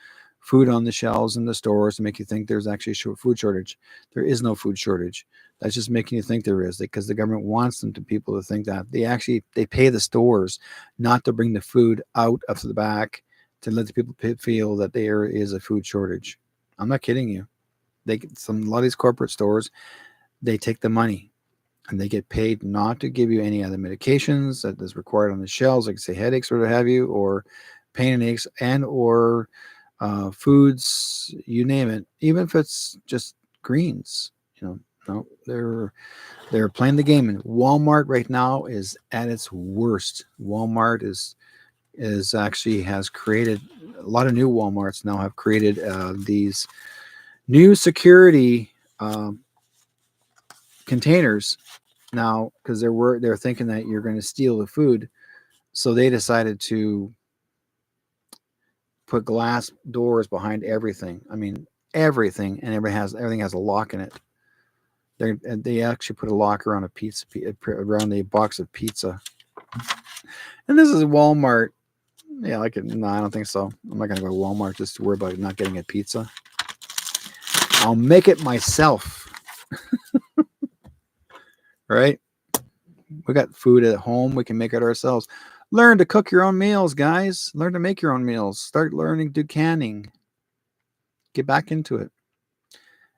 food on the shelves in the stores to make you think there's actually a food shortage. There is no food shortage. That's just making you think there is, because the government wants them to people to think that they pay the stores not to bring the food out of the back to let the people feel that there is a food shortage. I'm not kidding you. A lot of these corporate stores, they take the money and they get paid not to give you any other medications that is required on the shelves, like say headaches or what have you, or pain and aches, and or foods, you name it, even if it's just greens. No, they're playing the game. And Walmart right now is at its worst. Walmart is actually has created a lot of new Walmarts now have created these new security containers now, because they're thinking that you're going to steal the food, so they decided to put glass doors behind everything. I mean, everything, and everything has a lock in it. They actually put a lock around around a box of pizza. And this is Walmart. Yeah, no, I don't think so. I'm not gonna go to Walmart just to worry about not getting a pizza. I'll make it myself. Right? We got food at home. We can make it ourselves. Learn to cook your own meals, guys. Learn to make your own meals. Start learning to do canning. Get back into it.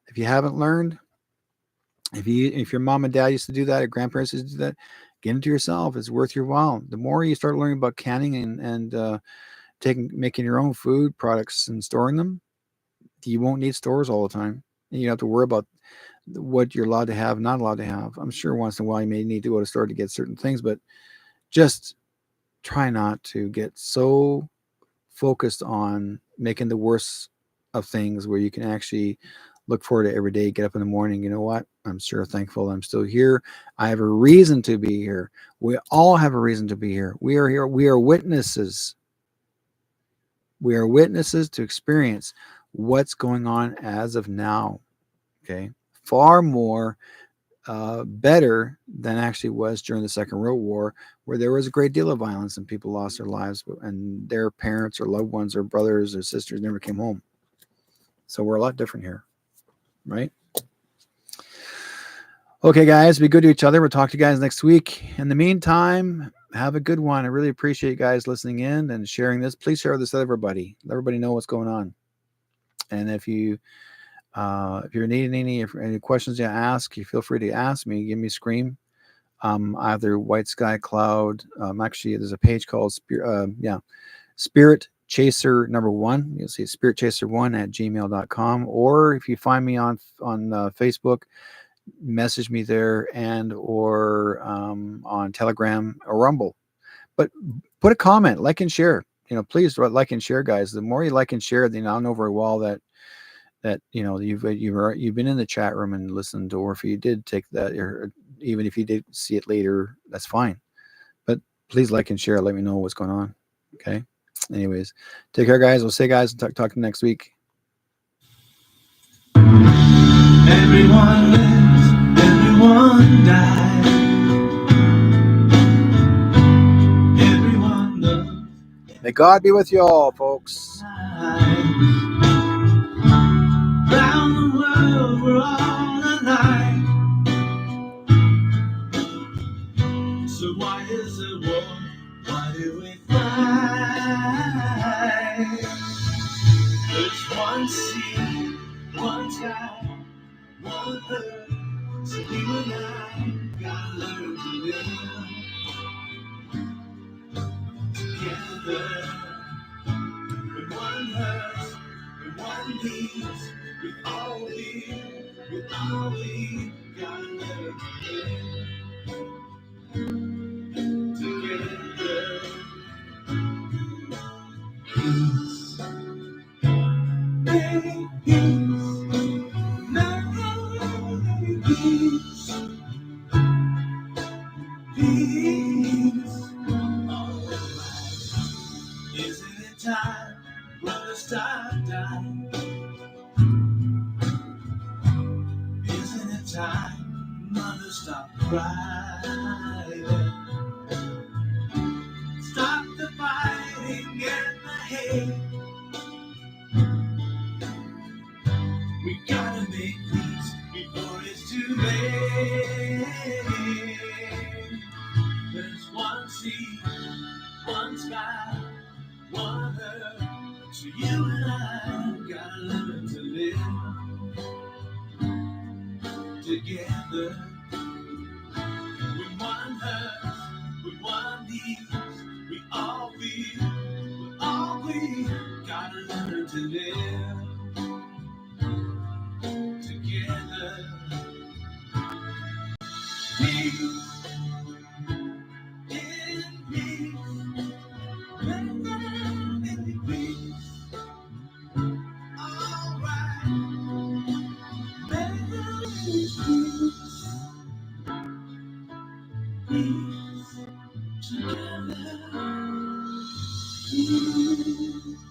If you haven't learned, if your mom and dad used to do that, or grandparents used to do that, get into yourself. It's worth your while. The more you start learning about canning and making your own food products and storing them, you won't need stores all the time. And you don't have to worry about what you're allowed to have, not allowed to have. I'm sure once in a while you may need to go to a store to get certain things, but just try not to get so focused on making the worst of things, where you can actually look forward to every day, get up in the morning. You know what? I'm sure thankful I'm still here. I have a reason to be here. We all have a reason to be here. We are here. We are witnesses. We are witnesses to experience what's going on as of now. Okay. Far more better than actually was during the Second World War, where there was a great deal of violence and people lost their lives, and their parents or loved ones or brothers or sisters never came home. So we're a lot different here, right? Okay, guys, be good to each other. We'll talk to you guys next week. In the meantime, have a good one. I really appreciate you guys listening in and sharing this. Please share this with everybody. Let everybody know what's going on. And if you're needing any questions you ask, you feel free to ask me. Give me a scream. Either White Sky Cloud. Actually, there's a page called Spirit Chaser #1. You'll see Spirit Chaser 1 at gmail.com. Or if you find me on Facebook, message me there, and or on Telegram or Rumble. But put a comment, like and share. Please like and share, guys. The more you like and share, then I'll know very well that you've been in the chat room and listened, or if you did take that, or even if you did see it later, that's fine. But please like and share. Let me know what's going on. Okay. Anyways, take care, guys. We'll see you guys. Talk to you next week. Everyone lives, everyone dies. Everyone loves. May God be with you all, folks. Round the world, we're all alike. So why is it war? Why do we fight? There's one sea, one sky, one earth. So you and I gotta learn to live together. When one hurts, when one bleeds, we all gotta learn to live together. Peace, make peace, make peace, peace. Alright. Isn't it time for us to stop dying? Isn't it time, mother, stop crying? Stop the fighting and the hate. We gotta make peace before it's too late. There's one sea, one sky, one earth. So you and I gotta learn to live together. When one hurts, when one needs, we gotta learn to live together. Peace, in peace, in peace. Alright, peace, peace, together. Peace.